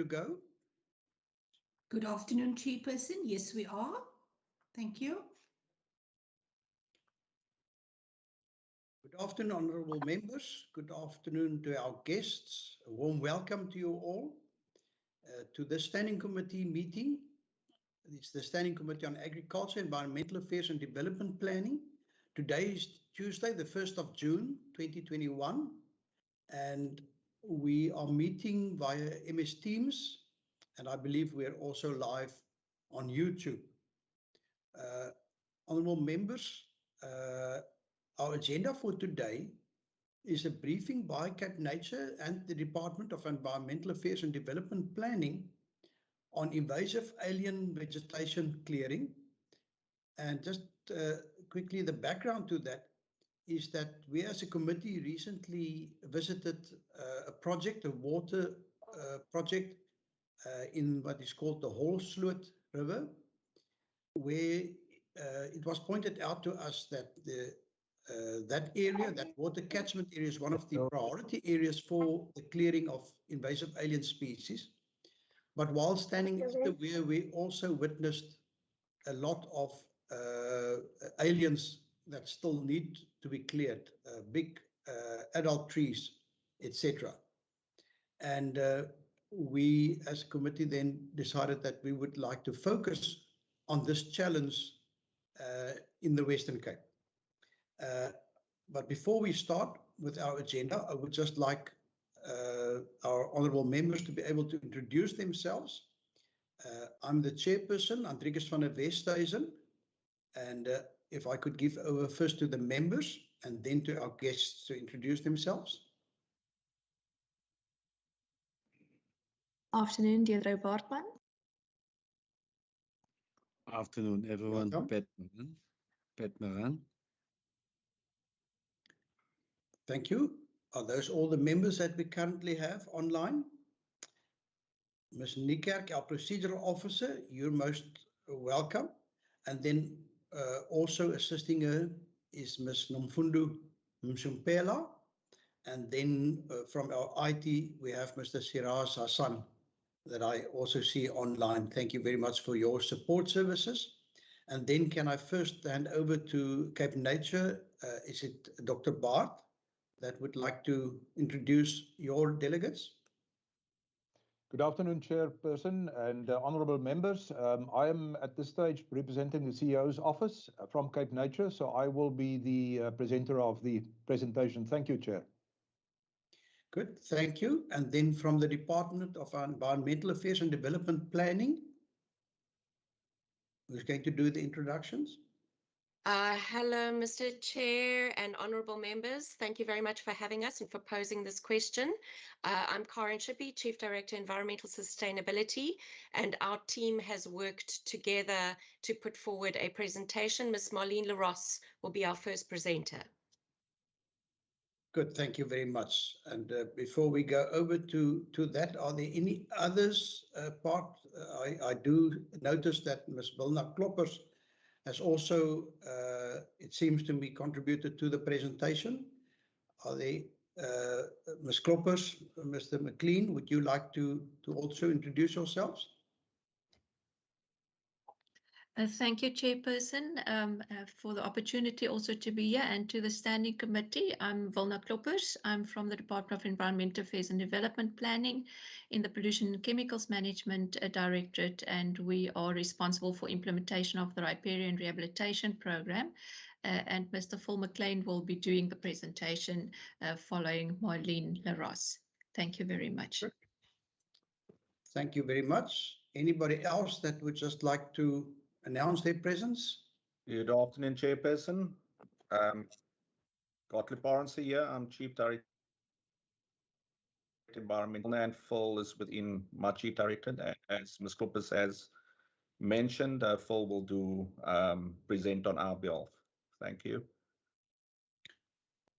go? Good afternoon, Chairperson. Yes, we are. Thank you. Good afternoon, honourable members. Good afternoon to our guests. A warm welcome to you all to the Standing Committee meeting. It's the Standing Committee on Agriculture, Environmental Affairs and Development Planning. Today is Tuesday, the 1st of June, 2021. And we are meeting via MS Teams. And I believe we're also live on YouTube. Honourable members, our agenda for today is a briefing by Cape Nature and the Department of Environmental Affairs and Development Planning on invasive alien vegetation clearing. And just quickly, the background to that is that we as a committee recently visited a project, a water project in what is called the Holsloot River, where it was pointed out to us that that area, that water catchment area, is one of the priority areas for the clearing of invasive alien species. But while standing everywhere, we also witnessed a lot of aliens that still need to be cleared, big adult trees, etc. And we as a committee then decided that we would like to focus on this challenge in the Western Cape. But before we start with our agenda, I would just like our honourable members to be able to introduce themselves. I'm the chairperson, Andrikus van der Westhuizen, and if I could give over first to the members and then to our guests to introduce themselves. Afternoon, Deirdre Bartman. Afternoon, everyone. Pat Moran. Thank you. Are those all the members that we currently have online? Ms. Niekerk, our procedural officer, you're most welcome. And then also assisting her is Ms. Nomfundo Msumpela. And then from our IT, we have Mr. Siraz Hassan that I also see online. Thank you very much for your support services. And then can I first hand over to Cape Nature? Is it Dr. Bart that would like to introduce your delegates? Good afternoon, Chairperson and honourable members. I am at this stage representing the CEO's office from Cape Nature, so I will be the presenter of the presentation. Thank you, Chair. Good, thank you. And then from the Department of Environmental Affairs and Development Planning, who's going to do the introductions? Hello, Mr. Chair and honourable members. Thank you very much for having us and for posing this question. I'm Karen Shippey, Chief Director, Environmental Sustainability, and our team has worked together to put forward a presentation. Ms. Marlene Leross will be our first presenter. Good, thank you very much. And before we go over to that, are there any others? I do notice that Ms. Wilna Kloppers has also, it seems to me, contributed to the presentation. Are they, Ms. Kloppers, Mr. McLean, would you like to also introduce yourselves? Thank you, Chairperson, for the opportunity also to be here, and to the Standing Committee. I'm Wilna Kloppers. I'm from the Department of Environmental Affairs and Development Planning in the Pollution and Chemicals Management Directorate, and we are responsible for implementation of the riparian rehabilitation program. And Mr. Phil McLean will be doing the presentation following Marlene Leross. Thank you very much. Thank you very much. Anybody else that would just like to announce their presence? Good afternoon, Chairperson. Gottlieb Arendse here. I'm Chief Director Environmental, and Phil is within my Chief Director. As Ms. Kloppers has mentioned, Phil will do present on our behalf. Thank you.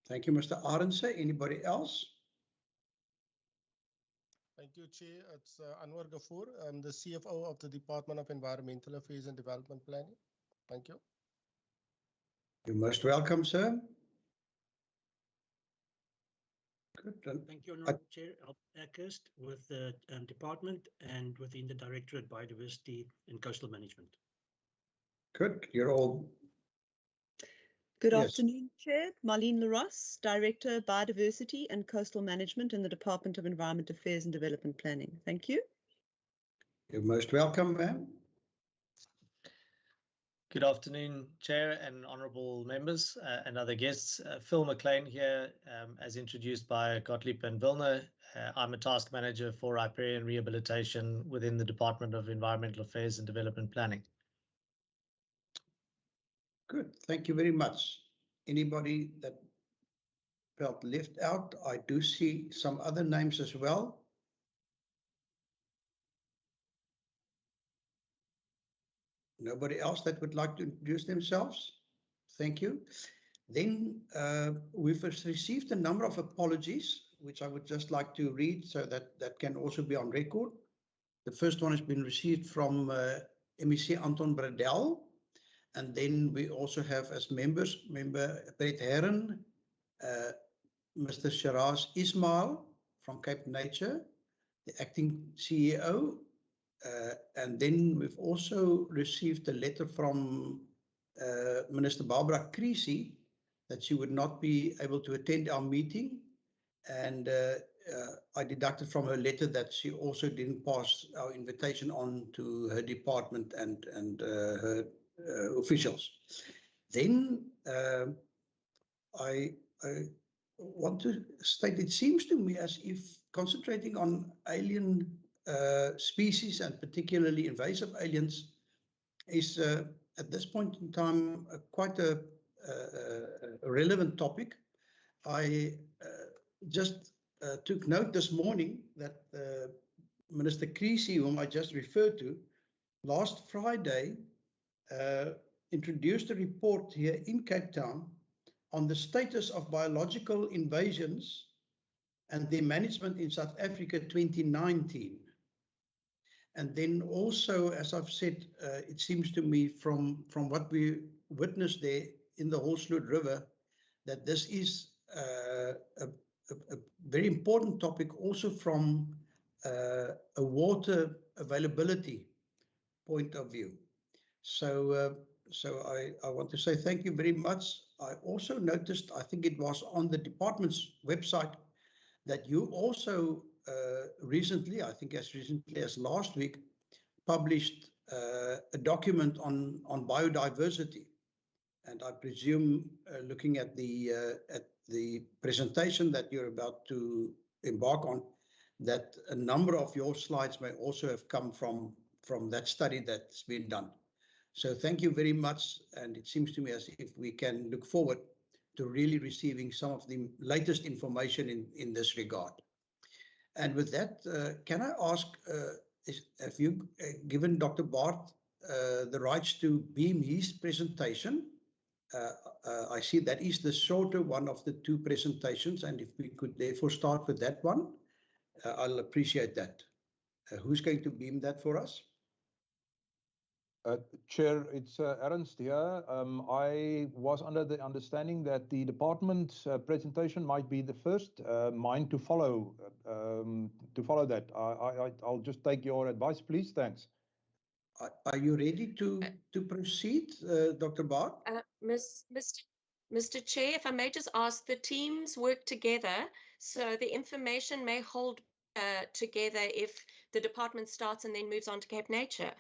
Thank you, Mr. Arendse. Anybody else? Thank you, Chair. It's Anwar Ghafoor. I'm the CFO of the Department of Environmental Affairs and Development Planning. Thank you. You're most welcome, sir. Good. Thank you, Honourable Chair. Eckers with the department and within the Directorate Biodiversity and Coastal Management. Good. You're all. Good Yes. afternoon, Chair. Marlene Larosse, Director, Biodiversity and Coastal Management in the Department of Environment Affairs and Development Planning. Thank you. You're most welcome, ma'am. Good afternoon, Chair and honourable members and other guests. Phil McLean here, as introduced by Gottlieb and Vilna. I'm a task manager for riparian rehabilitation within the Department of Environmental Affairs and Development Planning. Good. Thank you very much. Anybody that felt left out? I do see some other names as well. Nobody else that would like to introduce themselves? Thank you. Then we've received a number of apologies, which I would just like to read so that that can also be on record. The first one has been received from MEC Anton Bradell. And then we also have as members, Member Brett Herron, Mr. Shiraz Ismail from Cape Nature, the acting CEO. And then we've also received a letter from Minister Barbara Creasy that she would not be able to attend our meeting. And I deducted from her letter that she also didn't pass our invitation on to her department and her officials. Then I want to state, it seems to me as if concentrating on alien species and particularly invasive aliens is at this point in time quite a relevant topic. I just took note this morning that Minister Creasy, whom I just referred to, last Friday introduced a report here in Cape Town on the status of biological invasions and their management in South Africa 2019. And then also, as I've said, it seems to me from what we witnessed there in the Holsloot River, that this is a very important topic also from a water availability point of view. So I want to say thank you very much. I also noticed, I think it was on the department's website, that you also recently, I think as recently as last week, published a document on biodiversity. And I presume, looking at the presentation that you're about to embark on, that a number of your slides may also have come from that study that's been done. So thank you very much. And it seems to me as if we can look forward to really receiving some of the latest information in this regard. And with that, can I ask, have you given Dr. Bart the rights to beam his presentation? I see that is the shorter one of the two presentations, and if we could therefore start with that one, I'll appreciate that. Who's going to beam that for us? Chair, it's Ernst here. I was under the understanding that the department's presentation might be the first, mine to follow that. I'll just take your advice, please. Thanks. Are you ready to proceed, Dr. Bart? Mr. Chair, if I may just ask, the teams work together, so the information may hold together if the department starts and then moves on to Cape Nature.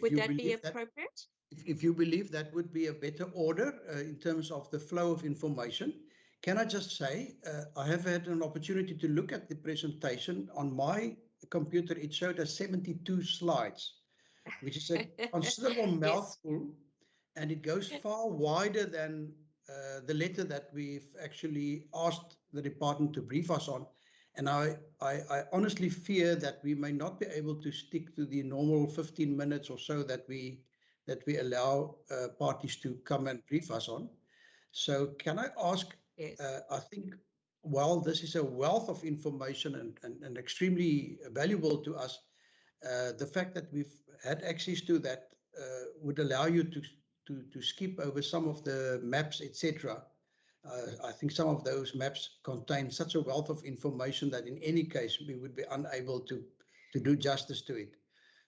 Would that be appropriate? If you believe that would be a better order in terms of the flow of information, can I just say, I have had an opportunity to look at the presentation. On my computer, it showed us 72 slides, which is a considerable mouthful, and it goes far wider than the letter that we've actually asked the department to brief us on. And I honestly fear that we may not be able to stick to the normal 15 minutes or so that we allow parties to come and brief us on. So can I ask, I think while this is a wealth of information and extremely valuable to us, the fact that we've had access to that would allow you to skip over some of the maps, etc., I think some of those maps contain such a wealth of information that in any case we would be unable to do justice to it.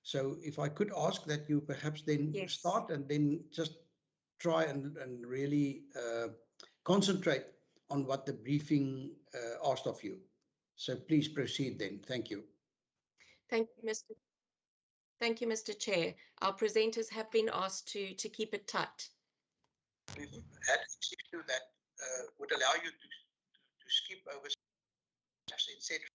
So if I could ask that you perhaps then start and then just try and really concentrate on what the briefing asked of you. So please proceed then. Thank you. Thank you, Mr. Chair. Our presenters have been asked to keep it tight. We've had access to that would allow you to skip over steps, etc.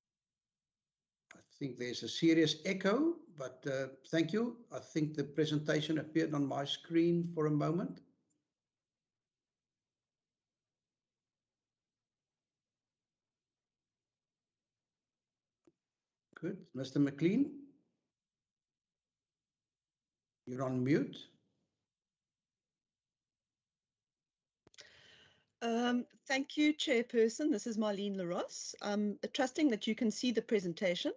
I think there's a serious echo, but thank you. I think the presentation appeared on my screen for a moment. Good. Mr. McLean, you're on mute. Thank you, Chairperson. This is Marlene Leross. I'm trusting that you can see the presentation.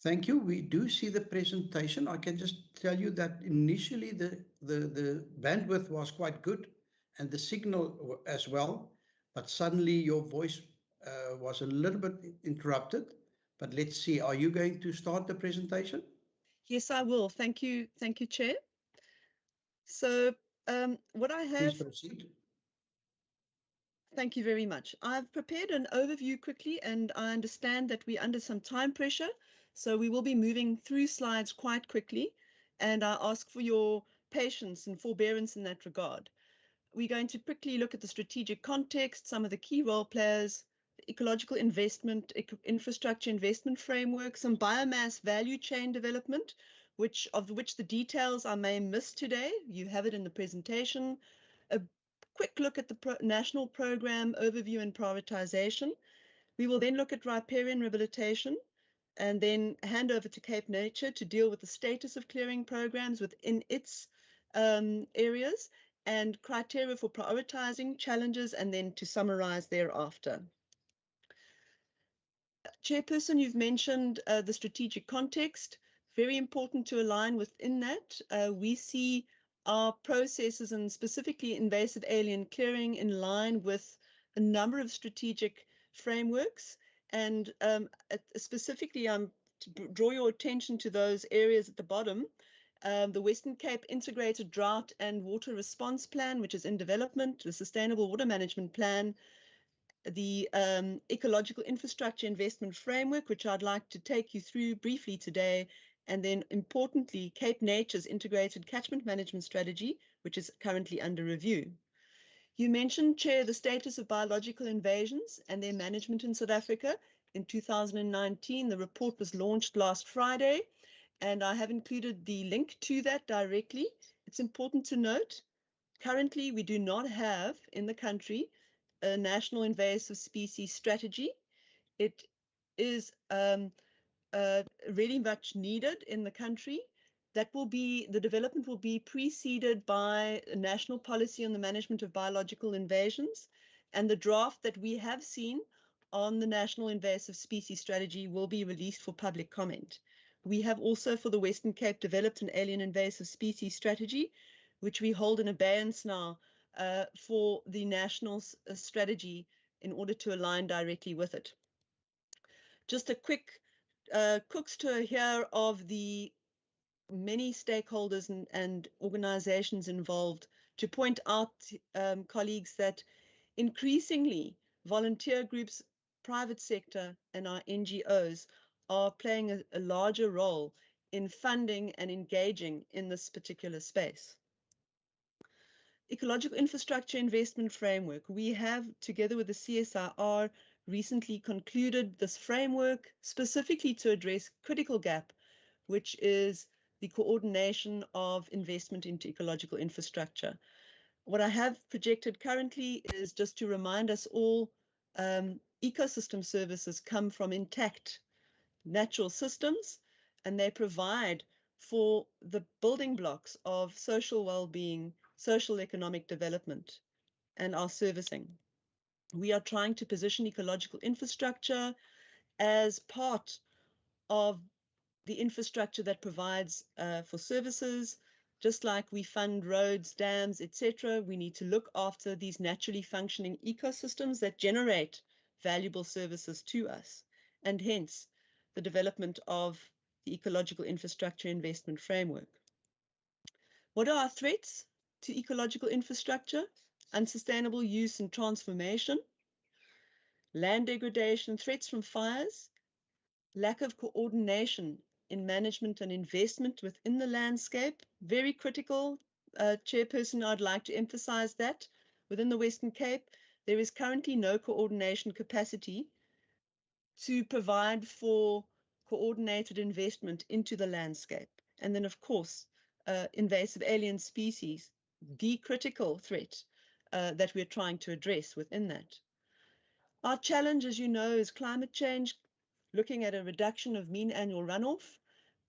Thank you. We do see the presentation. I can just tell you that initially the bandwidth was quite good and the signal as well, but suddenly your voice was a little bit interrupted. But let's see, are you going to start the presentation? Yes, I will. Thank you, Chair. So what I have... Please proceed. Thank you very much. I've prepared an overview quickly, and I understand that we're under some time pressure, so we will be moving through slides quite quickly, and I ask for your patience and forbearance in that regard. We're going to quickly look at the strategic context, some of the key role players, the ecological investment, infrastructure investment framework, some biomass value chain development, of which the details I may miss today. You have it in the presentation. A quick look at the national program overview and prioritization. We will then look at riparian rehabilitation and then hand over to Cape Nature to deal with the status of clearing programs within its areas and criteria for prioritizing challenges, and then to summarize thereafter. Chairperson, you've mentioned the strategic context. Very important to align within that. We see our processes and specifically invasive alien clearing in line with a number of strategic frameworks, and specifically to draw your attention to those areas at the bottom. The Western Cape Integrated Drought and Water Response Plan, which is in development, the Sustainable Water Management Plan, the Ecological Infrastructure Investment Framework, which I'd like to take you through briefly today, and then importantly, Cape Nature's Integrated Catchment Management Strategy, which is currently under review. You mentioned, Chair, the status of biological invasions and their management in South Africa. In 2019, the report was launched last Friday, and I have included the link to that directly. It's important to note, currently we do not have in the country a national invasive species strategy. It is really much needed in the country. The development will be preceded by a national policy on the management of biological invasions, and the draft that we have seen on the national invasive species strategy will be released for public comment. We have also for the Western Cape developed an alien invasive species strategy, which we hold in abeyance now for the national strategy in order to align directly with it. Just a quick Cook's tour here of the many stakeholders and organizations involved to point out, colleagues, that increasingly volunteer groups, private sector, and our NGOs are playing a larger role in funding and engaging in this particular space. Ecological Infrastructure Investment Framework. We have, together with the CSIR, recently concluded this framework specifically to address critical gap, which is the coordination of investment into ecological infrastructure. What I have projected currently is just to remind us all, ecosystem services come from intact natural systems, and they provide for the building blocks of social well-being, social economic development, and our servicing. We are trying to position ecological infrastructure as part of the infrastructure that provides for services, Just like we fund roads, dams, etc., we need to look after these naturally functioning ecosystems that generate valuable services to us, and hence the development of the ecological infrastructure investment framework. What are our threats to ecological infrastructure? Unsustainable use and transformation, land degradation, threats from fires, lack of coordination in management and investment within the landscape. Very critical, Chairperson, I'd like to emphasize that within the Western Cape, there is currently no coordination capacity to provide for coordinated investment into the landscape. And then, of course, invasive alien species, the critical threat that we're trying to address within that. Our challenge, as you know, is climate change, looking at a reduction of mean annual runoff,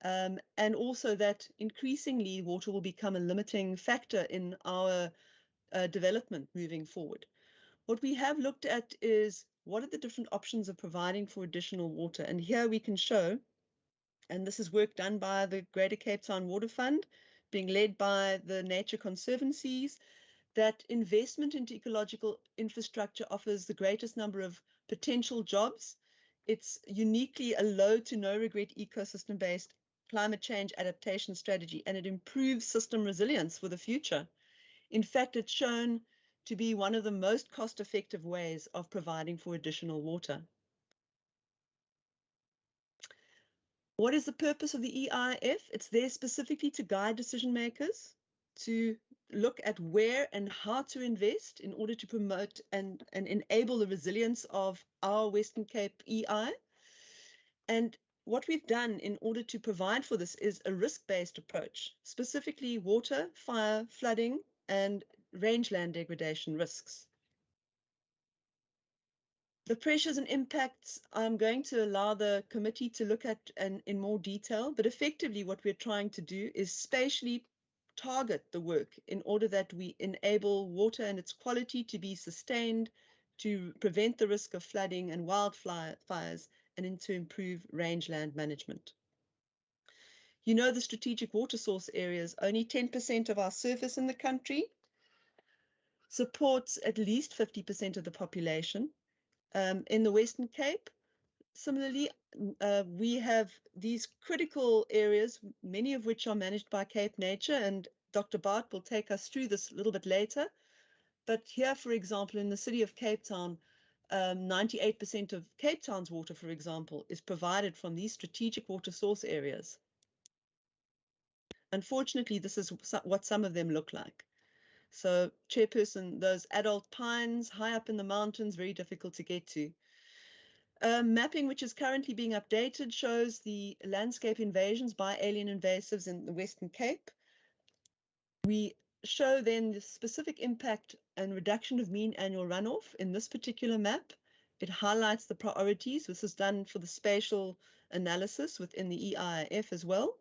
and also that increasingly water will become a limiting factor in our development moving forward. What we have looked at is what are the different options of providing for additional water, and here we can show, and this is work done by the Greater Cape Town Water Fund, being led by the Nature Conservancies, that investment into ecological infrastructure offers the greatest number of potential jobs. It's uniquely a low to no regret ecosystem-based climate change adaptation strategy, and it improves system resilience for the future. In fact, it's shown to be one of the most cost-effective ways of providing for additional water. What is the purpose of the EIF? It's there specifically to guide decision makers, to look at where and how to invest in order to promote and enable the resilience of our Western Cape EI. And what we've done in order to provide for this is a risk-based approach, specifically water, fire, flooding, and rangeland degradation risks. The pressures and impacts I'm going to allow the committee to look at in more detail, but effectively what we're trying to do is spatially target the work in order that we enable water and its quality to be sustained, to prevent the risk of flooding and wildfires, and to improve rangeland management. You know, the strategic water source areas, only 10% of our surface in the country, supports at least 50% of the population. In the Western Cape, similarly, we have these critical areas, many of which are managed by Cape Nature, and Dr. Bart will take us through this a little bit later. But here, for example, in the city of Cape Town, 98% of Cape Town's water, for example, is provided from these strategic water source areas. Unfortunately, this is what some of them look like. So, Chairperson, those adult pines high up in the mountains, very difficult to get to. Mapping, which is currently being updated, shows the landscape invasions by alien invasives in the Western Cape. We show then the specific impact and reduction of mean annual runoff in this particular map. It highlights the priorities. This is done for the spatial analysis within the EIF as well.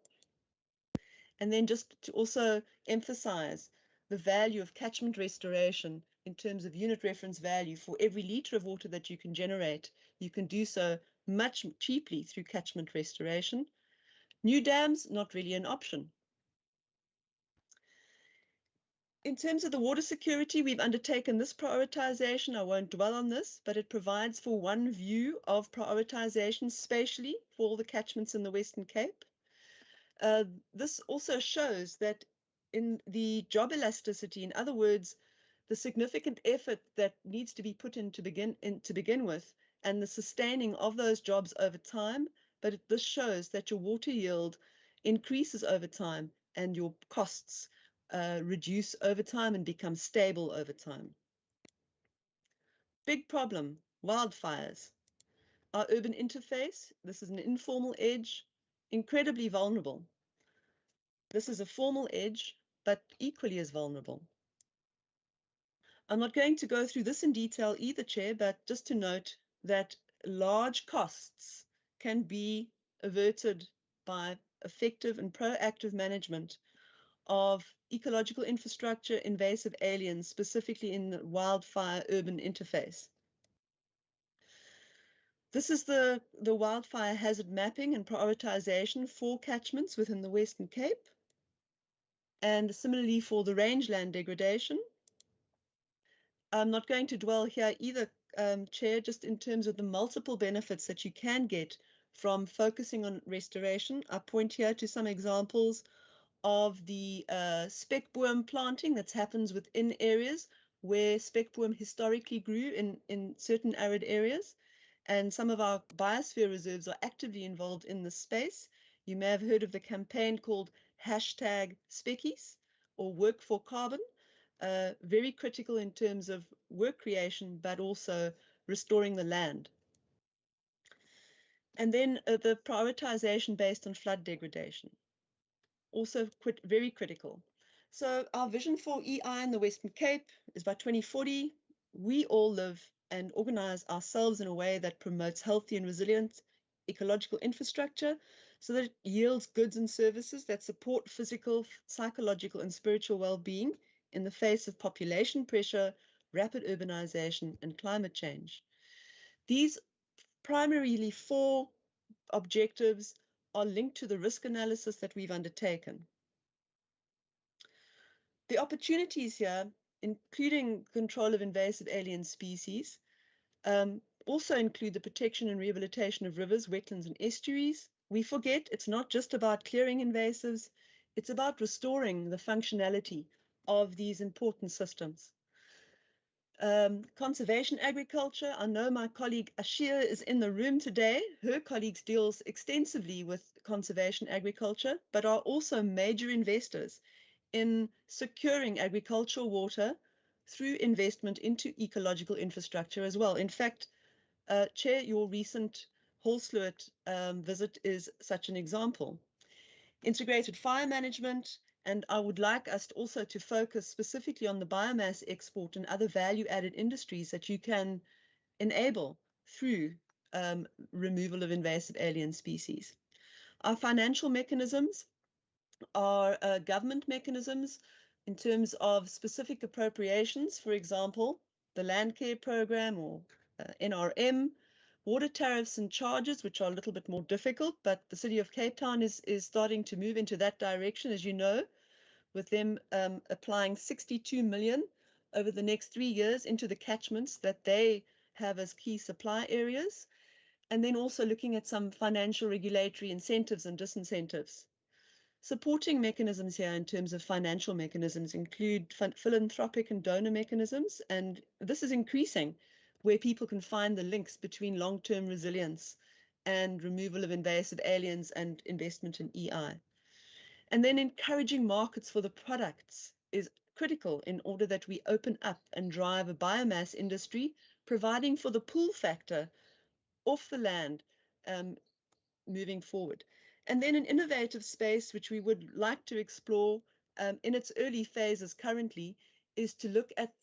And then just to also emphasize the value of catchment restoration in terms of unit reference value. For every litre of water that you can generate, you can do so much cheaply through catchment restoration. New dams, not really an option. In terms of the water security, we've undertaken this prioritization. I won't dwell on this, but it provides for one view of prioritization spatially for all the catchments in the Western Cape. This also shows that in the job elasticity, in other words, the significant effort that needs to be put in to begin with, and the sustaining of those jobs over time, but this shows that your water yield increases over time and your costs reduce over time and become stable over time. Big problem, wildfires. Our urban interface, this is an informal edge, incredibly vulnerable. This is a formal edge, but equally as vulnerable. I'm not going to go through this in detail either, Chair, but just to note that large costs can be averted by effective and proactive management of ecological infrastructure, invasive aliens, specifically in the wildfire urban interface. This is the wildfire hazard mapping and prioritization for catchments within the Western Cape. and similarly for the rangeland degradation. I'm not going to dwell here either, Chair, just in terms of the multiple benefits that you can get from focusing on restoration. I point here to some examples of the speckboom planting that happens within areas where speckboom historically grew in certain arid areas. And some of our biosphere reserves are actively involved in this space. You may have heard of the campaign called #Speckies or Work for Carbon. Very critical in terms of work creation, but also restoring the land. And then the prioritization based on flood degradation, also very critical. So our vision for EI in the Western Cape is by 2040, we all live and organize ourselves in a way that promotes healthy and resilient ecological infrastructure so that it yields goods and services that support physical, psychological, and spiritual well-being in the face of population pressure, rapid urbanization, and climate change. These primarily 4 objectives are linked to the risk analysis that we've undertaken. The opportunities here, including control of invasive alien species, also include the protection and rehabilitation of rivers, wetlands, and estuaries. We forget it's not just about clearing invasives, it's about restoring the functionality of these important systems. Conservation agriculture. I know my colleague Ashir is in the room today. Her colleagues deals extensively with conservation agriculture, but are also major investors in securing agricultural water through investment into ecological infrastructure as well. In fact, Chair, your recent Holsloot visit is such an example. Integrated fire management, and I would like us also to focus specifically on the biomass export and other value-added industries that you can enable through removal of invasive alien species. Our financial mechanisms are government mechanisms in terms of specific appropriations, for example, the Land Care Program or NRM, water tariffs and charges, which are a little bit more difficult, but the City of Cape Town is starting to move into that direction, as you know, with them applying 62 million over the next 3 years into the catchments that they have as key supply areas, and then also looking at some financial regulatory incentives and disincentives. Supporting mechanisms here in terms of financial mechanisms include philanthropic and donor mechanisms, and this is increasing where people can find the links between long-term resilience and removal of invasive aliens and investment in EI. And then encouraging markets for the products is critical in order that we open up and drive a biomass industry, providing for the pull factor off the land moving forward. And then an innovative space which we would like to explore in its early phases currently is to look at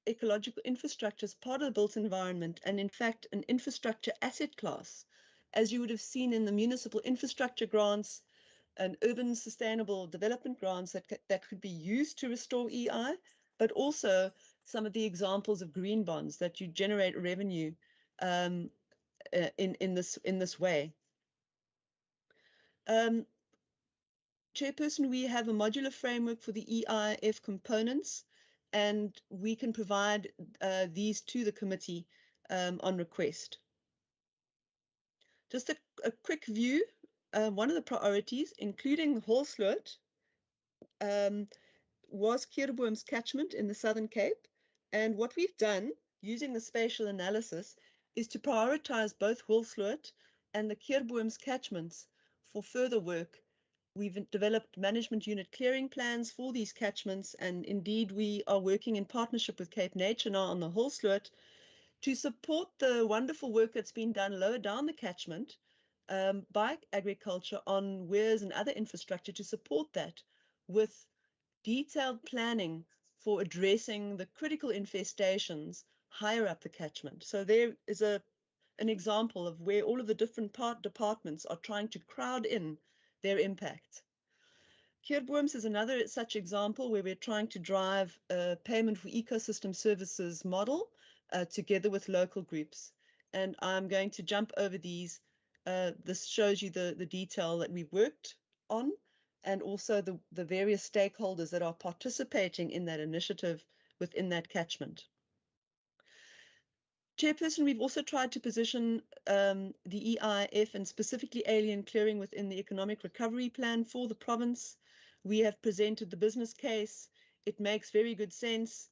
ecological infrastructure as part of the built environment, and in fact an infrastructure asset class, as you would have seen in the municipal infrastructure grants and urban sustainable development grants that could be used to restore EI, but also some of the examples of green bonds that you generate revenue in this way. Chairperson, we have a modular framework for the EIF components, and we can provide these to the committee on request. Just a quick view, one of the priorities, including Holsloot, was Kierboom's catchment in the Southern Cape. And what we've done using the spatial analysis is to prioritize both Holsloot and the Kierboom's catchments for further work. We've developed management unit clearing plans for these catchments, and indeed we are working in partnership with Cape Nature now on the Holsloot to support the wonderful work that's been done lower down the catchment by agriculture on weirs and other infrastructure to support that with detailed planning for addressing the critical infestations higher up the catchment. So there is an example of where all of the different departments are trying to crowd in their impact. Kierboom's is another such example where we're trying to drive a payment for ecosystem services model together with local groups. And I'm going to jump over these. This shows you the detail that we've worked on. and also the various stakeholders that are participating in that initiative within that catchment. Chairperson, we've also tried to position the EIF and specifically alien clearing within the economic recovery plan for the province. We have presented the business case. It makes very good sense.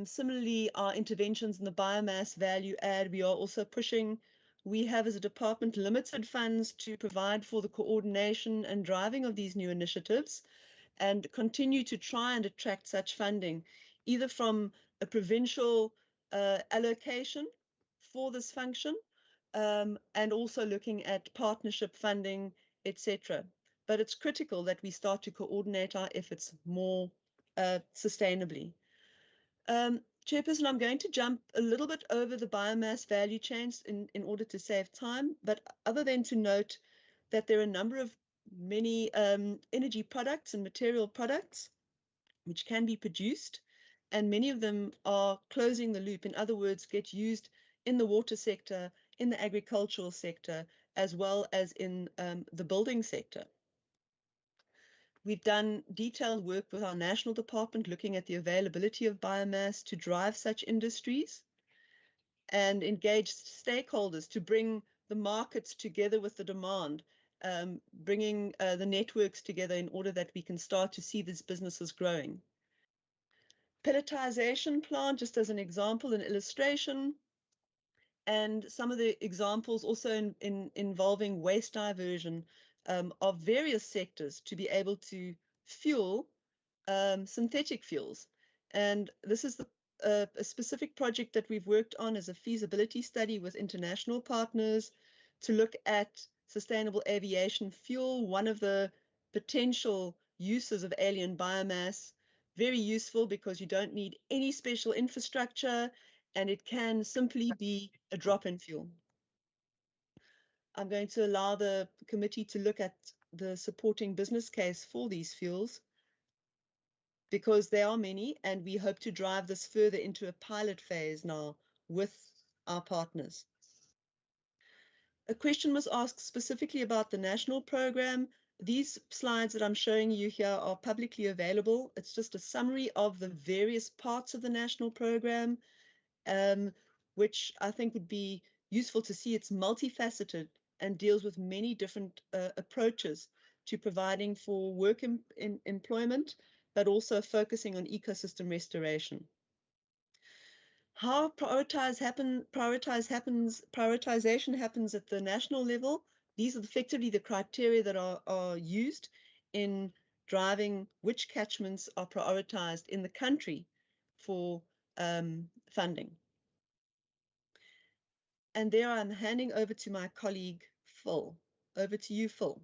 Similarly, our interventions in the biomass value add, we are also pushing. We have as a department limited funds to provide for the coordination and driving of these new initiatives and continue to try and attract such funding, either from a provincial allocation for this function, and also looking at partnership funding, etc. But it's critical that we start to coordinate our efforts more sustainably. Chairperson, I'm going to jump a little bit over the biomass value chains in order to save time, but other than to note that there are a number of many energy products and material products which can be produced, and many of them are closing the loop. In other words, get used in the water sector, in the agricultural sector, as well as in the building sector. We've done detailed work with our national department looking at the availability of biomass to drive such industries and engage stakeholders to bring the markets together with the demand, bringing the networks together in order that we can start to see these businesses growing. Pelletization plant, just as an example, an illustration, and some of the examples also involving waste diversion of various sectors to be able to fuel synthetic fuels. And this is a specific project that we've worked on as a feasibility study with international partners to look at sustainable aviation fuel, one of the potential uses of alien biomass. Very useful because you don't need any special infrastructure and it can simply be a drop-in fuel. I'm going to allow the committee to look at the supporting business case for these fuels because there are many, and we hope to drive this further into a pilot phase now with our partners. A question was asked specifically about the national program. These slides that I'm showing you here are publicly available. It's just a summary of the various parts of the national program, which I think would be useful to see. It's multifaceted and deals with many different approaches to providing for work employment, but also focusing on ecosystem restoration. How prioritization happens at the national level. These are effectively the criteria that are used in driving which catchments are prioritized in the country for funding. And there I'm handing over to my colleague, Phil. Over to you, Phil.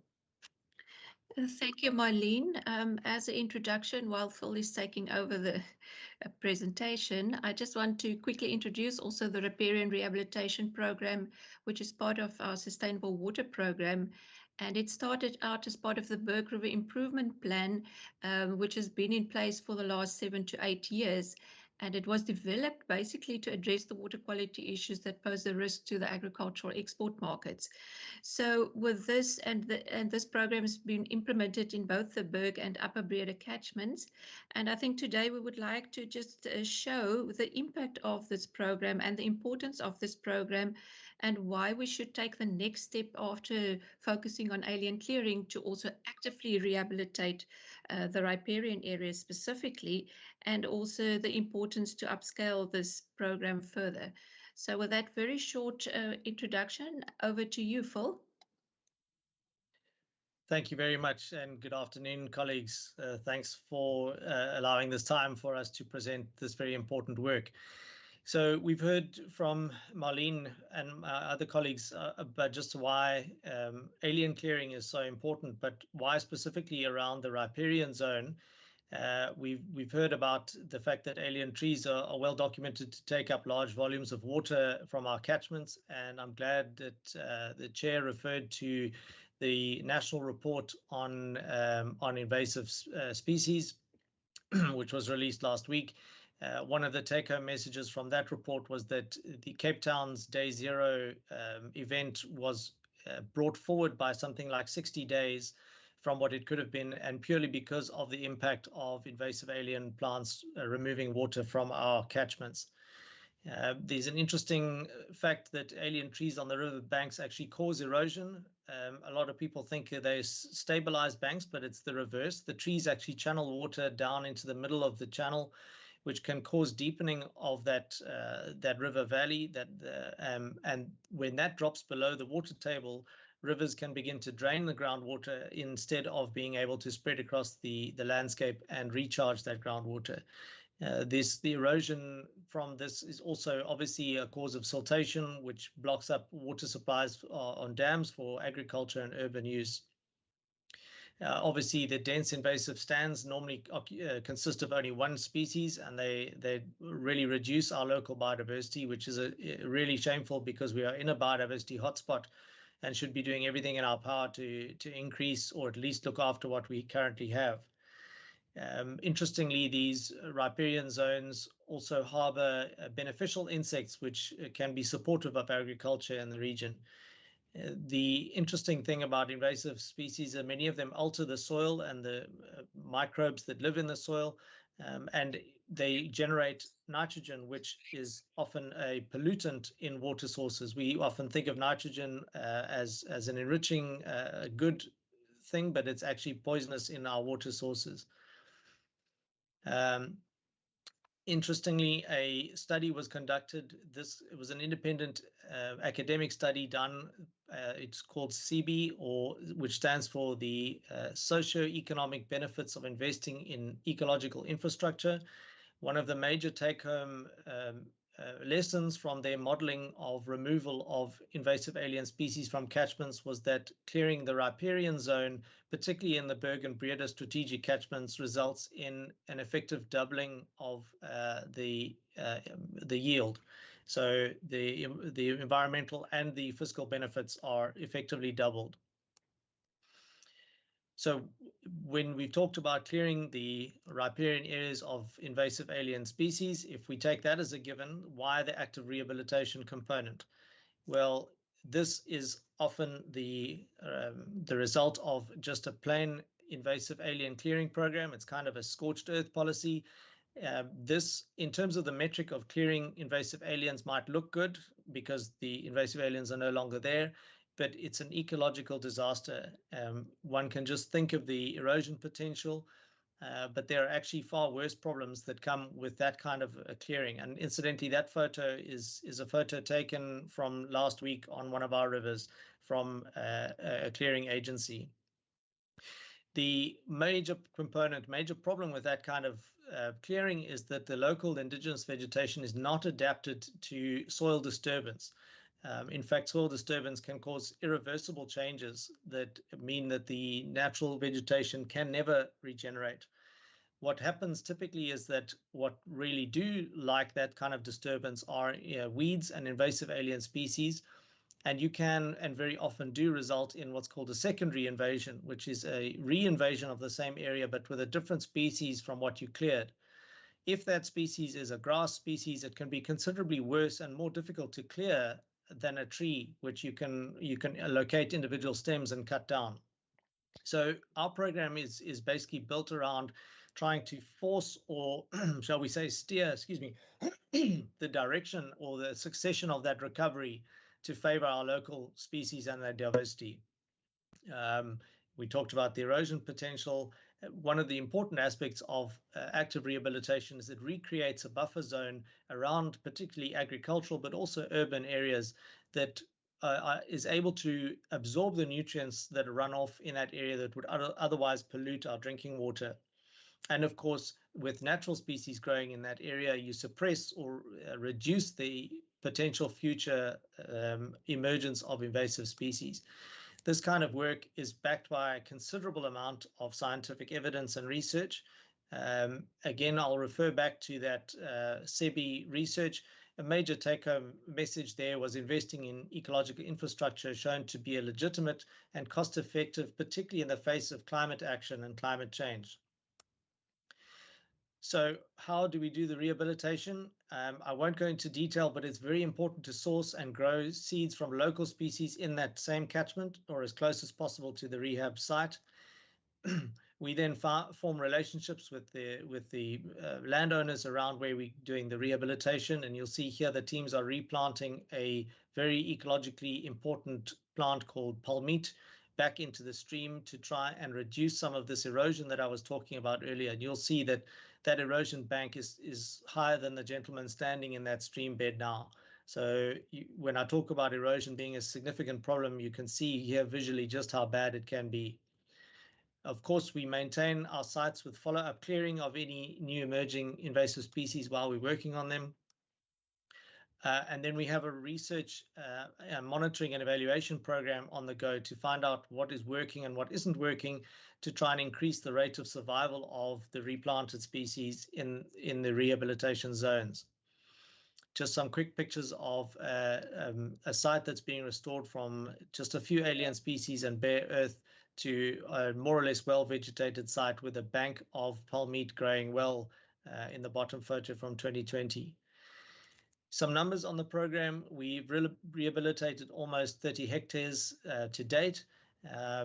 Thank you, Marlene. As an introduction, while Phil is taking over the presentation, I just want to quickly introduce also the riparian rehabilitation program, which is part of our sustainable water program. And it started out as part of the Berg River Improvement Plan, which has been in place for the last 7 to 8 years. And it was developed basically to address the water quality issues that pose a risk to the agricultural export markets. So with this, and this program has been implemented in both the Berg and Upper Breede catchments. And I think today we would like to just show the impact of this program and the importance of this program and why we should take the next step after focusing on alien clearing to also actively rehabilitate the riparian areas specifically, and also the importance to upscale this program further. So with that very short introduction, over to you, Phil. Thank you very much, and good afternoon, colleagues. Thanks for allowing this time for us to present this very important work. So we've heard from Marlene and my other colleagues about just why alien clearing is so important, but why specifically around the riparian zone. We've heard about the fact that alien trees are well documented to take up large volumes of water from our catchments, and I'm glad that the chair referred to the national report on invasive species, which was released last week. One of the take-home messages from that report was that the Cape Town's Day Zero event was brought forward by something like 60 days from what it could have been, and purely because of the impact of invasive alien plants removing water from our catchments. There's an interesting fact that alien trees on the river banks actually cause erosion. A lot of people think they stabilize banks, but it's the reverse. The trees actually channel water down into the middle of the channel, which can cause deepening of that river valley. And when that drops below the water table, rivers can begin to drain the groundwater instead of being able to spread across the landscape and recharge that groundwater. The erosion from this is also obviously a cause of siltation, which blocks up water supplies on dams for agriculture and urban use. Obviously, the dense invasive stands normally consist of only one species, and they really reduce our local biodiversity, which is really shameful because we are in a biodiversity hotspot and should be doing everything in our power to increase or at least look after what we currently have. Interestingly, these riparian zones also harbor beneficial insects which can be supportive of agriculture in the region. The interesting thing about invasive species is many of them alter the soil and the microbes that live in the soil, and they generate nitrogen, which is often a pollutant in water sources. We often think of nitrogen as an enriching good thing, but it's actually poisonous in our water sources. Interestingly, a study was conducted. It was an independent academic study done. It's called CB, which stands for the Socio-Economic Benefits of Investing in Ecological Infrastructure. One of the major take-home lessons from their modeling of removal of invasive alien species from catchments was that clearing the riparian zone, particularly in the Berg and Breda strategic catchments, results in an effective doubling of the yield. So the environmental and the fiscal benefits are effectively doubled. So when we've talked about clearing the riparian areas of invasive alien species, if we take that as a given, why the active rehabilitation component? Well, this is often the result of just a plain invasive alien clearing program. It's kind of a scorched earth policy. This, in terms of the metric of clearing invasive aliens, might look good because the invasive aliens are no longer there, but it's an ecological disaster. One can just think of the erosion potential, but there are actually far worse problems that come with that kind of clearing. And incidentally, that photo is a photo taken from last week on one of our rivers from a clearing agency. The major problem with that kind of clearing is that the local indigenous vegetation is not adapted to soil disturbance. In fact, soil disturbance can cause irreversible changes that mean that the natural vegetation can never regenerate. What happens typically is that what really do like that kind of disturbance are weeds and invasive alien species, and you can and very often do result in what's called a secondary invasion, which is a re-invasion of the same area but with a different species from what you cleared. If that species is a grass species, it can be considerably worse and more difficult to clear than a tree, which you can locate individual stems and cut down. So our program is basically built around trying to force, or shall we say steer, the direction or the succession of that recovery to favor our local species and their diversity. We talked about the erosion potential. One of the important aspects of active rehabilitation is it recreates a buffer zone around particularly agricultural, but also urban areas that is able to absorb the nutrients that run off in that area that would otherwise pollute our drinking water. And of course, with natural species growing in that area, you suppress or reduce the potential future emergence of invasive species. This kind of work is backed by a considerable amount of scientific evidence and research. Again, I'll refer back to that SEBI research. A major take-home message there was investing in ecological infrastructure shown to be a legitimate and cost-effective, particularly in the face of climate action and climate change. So how do we do the rehabilitation? I won't go into detail, but it's very important to source and grow seeds from local species in that same catchment or as close as possible to the rehab site. We then form relationships with the landowners around where we're doing the rehabilitation, and you'll see here the teams are replanting a very ecologically important plant called palmite back into the stream to try and reduce some of this erosion that I was talking about earlier. And you'll see that that erosion bank is higher than the gentleman standing in that stream bed now. So when I talk about erosion being a significant problem, you can see here visually just how bad it can be. Of course, we maintain our sites with follow-up clearing of any new emerging invasive species while we're working on them. And then we have a research monitoring and evaluation program on the go to find out what is working and what isn't working to try and increase the rate of survival of the replanted species in the rehabilitation zones. Just some quick pictures of a site that's being restored from just a few alien species and bare earth to a more or less well-vegetated site with a bank of palmite growing well in the bottom photo from 2020. Some numbers on the program: we've rehabilitated almost 30 hectares to date,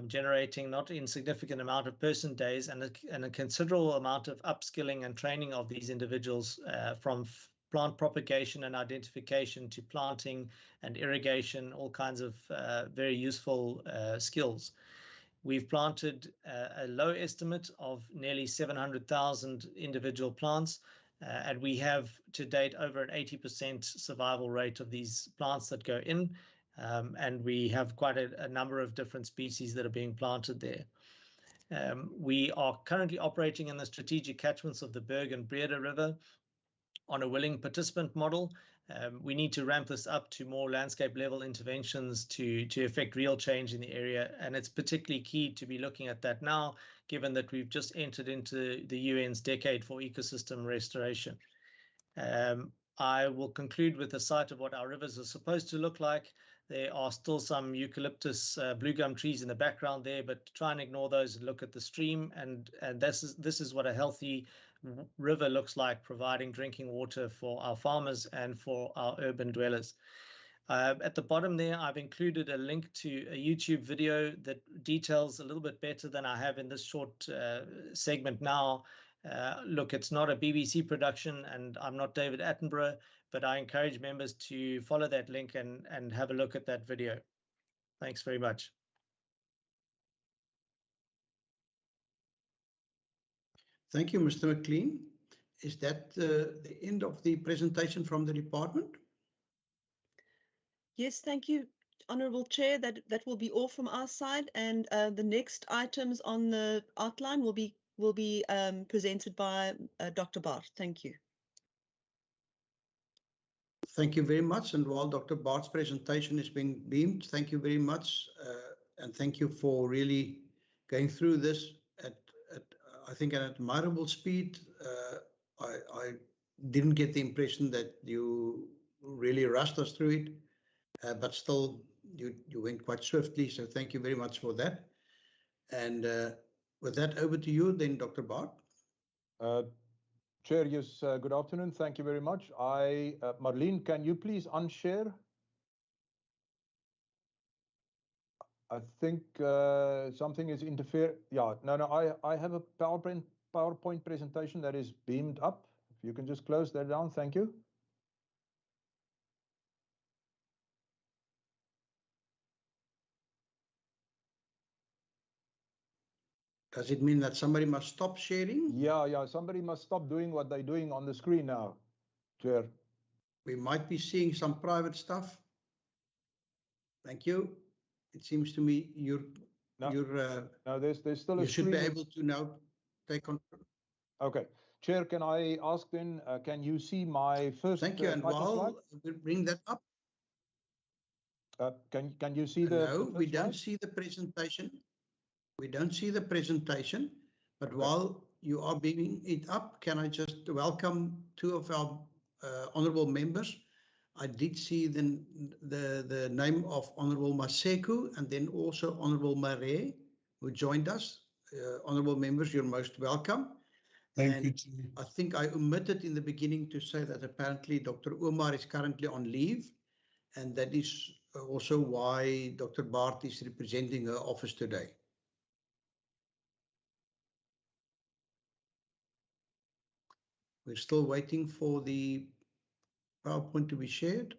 generating not insignificant amount of person days and a considerable amount of upskilling and training of these individuals from plant propagation and identification to planting and irrigation, all kinds of very useful skills. We've planted a low estimate of nearly 700,000 individual plants, and we have to date over an 80% survival rate of these plants that go in, and we have quite a number of different species that are being planted there. We are currently operating in the strategic catchments of the Berg and Breda River on a willing participant model. We need to ramp this up to more landscape level interventions to affect real change in the area. And it's particularly key to be looking at that now, given that we've just entered into the UN's Decade for Ecosystem Restoration. I will conclude with a sight of what our rivers are supposed to look like. There are still some eucalyptus blue gum trees in the background there, but try and ignore those and look at the stream. And this is what a healthy river looks like, providing drinking water for our farmers and for our urban dwellers. At the bottom there, I've included a link to a YouTube video that details a little bit better than I have in this short segment now. Look, it's not a BBC production and I'm not David Attenborough, but I encourage members to follow that link and have a look at that video. Thanks very much. Thank you, Mr. McLean. Is that the end of the presentation from the department? Yes, thank you, Honourable Chair. That will be all from our side, and the next items on the outline will be presented by Dr. Bart. Thank you. Thank you very much. And while Dr. Bart's presentation is being beamed, thank you very much, and thank you for really going through this at I think an admirable speed. I didn't get the impression that you really rushed us through it, but still you went quite swiftly. So thank you very much for that. And with that, over to you then, Dr. Bart. Chair, yes, good afternoon. Thank you very much. Marlene, can you please unshare? I think something is interfering. Yeah, no, I have a PowerPoint presentation that is beamed up. If you can just close that down, thank you. Does it mean that somebody must stop sharing? Yeah, somebody must stop doing what they're doing on the screen now, Chair. We might be seeing some private stuff. Thank you. It seems to me there's still a you screen. should be able to now take control. Okay. Chair, can I ask then, can you see my first Thank you. And while we bring that up. Can you see the No, we don't see the presentation. We don't see the presentation, but while you are bringing it up, can I just welcome two of our honourable members? I did see the name of Honourable Maseko and then also Honourable Mare, who joined us. Honourable members, you're most welcome. Thank you, Chair. I think I omitted in the beginning to say that apparently Dr. Omar is currently on leave, and that is also why Dr. Bart is representing her office today. We're still waiting for the PowerPoint to be shared.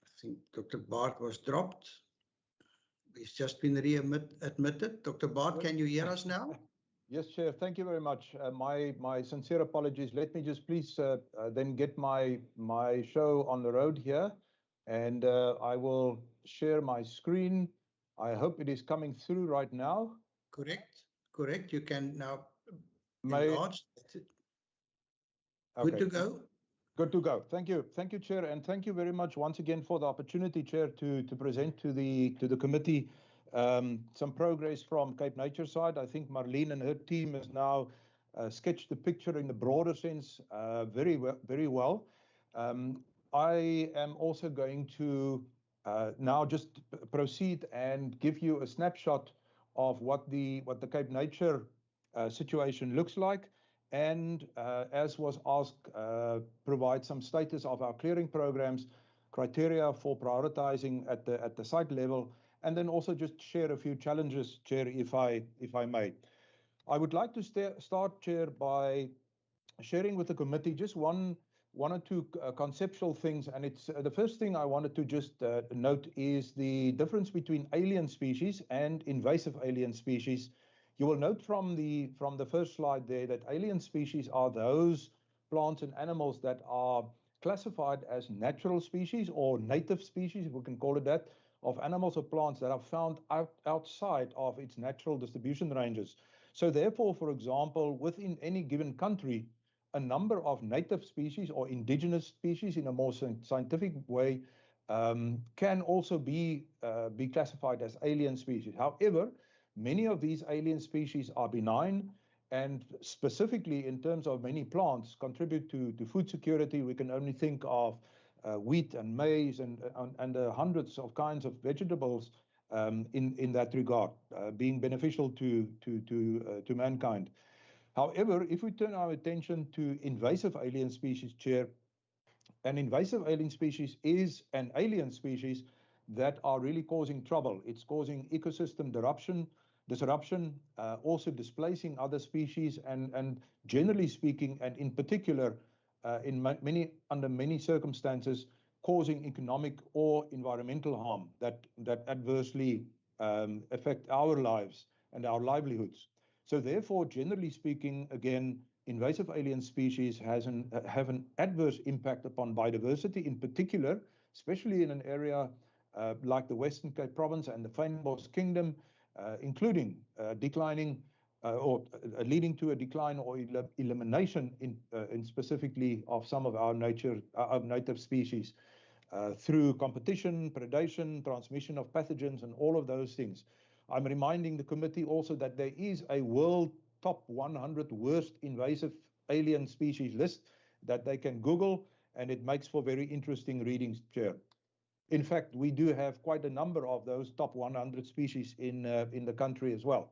I think Dr. Bart was dropped. He's just been admitted. Dr. Bart, can you hear us now? Yes, Chair. Thank you very much. My sincere apologies. Let me just please then get my show on the road here, and I will share my screen. I hope it is coming through right now. Correct. Correct. You can now enlarge. Good to go. Good to go. Thank you. Thank you, Chair, and thank you very much once again for the opportunity, Chair, to present to the committee some progress from Cape Nature side. I think Marlene and her team has now sketched the picture in the broader sense very well. I am also going to now just proceed and give you a snapshot of what the Cape Nature situation looks like, and as was asked, provide some status of our clearing programs, criteria for prioritizing at the site level, and then also just share a few challenges, Chair, if I may. I would like to start, Chair, by sharing with the committee just one or two conceptual things, and it's the first thing I wanted to just note is the difference between alien species and invasive alien species. You will note from the first slide there that alien species are those plants and animals that are classified as natural species or native species, if we can call it that, of animals or plants that are found outside of its natural distribution ranges. So therefore, for example, within any given country, a number of native species or indigenous species in a more scientific way can also be classified as alien species. However, many of these alien species are benign, and specifically in terms of many plants contribute to food security. We can only think of wheat and maize and hundreds of kinds of vegetables in that regard, being beneficial to mankind. However, if we turn our attention to invasive alien species, Chair, an invasive alien species is an alien species that are really causing trouble. It's causing ecosystem disruption, also displacing other species, and generally speaking, and in particular, under many circumstances, causing economic or environmental harm that adversely affect our lives and our livelihoods. So therefore, generally speaking, again, invasive alien species have an adverse impact upon biodiversity, in particular, especially in an area like the Western Cape Province and the Fynbos Kingdom, including declining or leading to a decline or elimination in specifically of some of our native species through competition, predation, transmission of pathogens, and all of those things. I'm reminding the committee also that there is a world top 100 worst invasive alien species list that they can Google, and it makes for very interesting readings, Chair. In fact, we do have quite a number of those top 100 species in the country as well.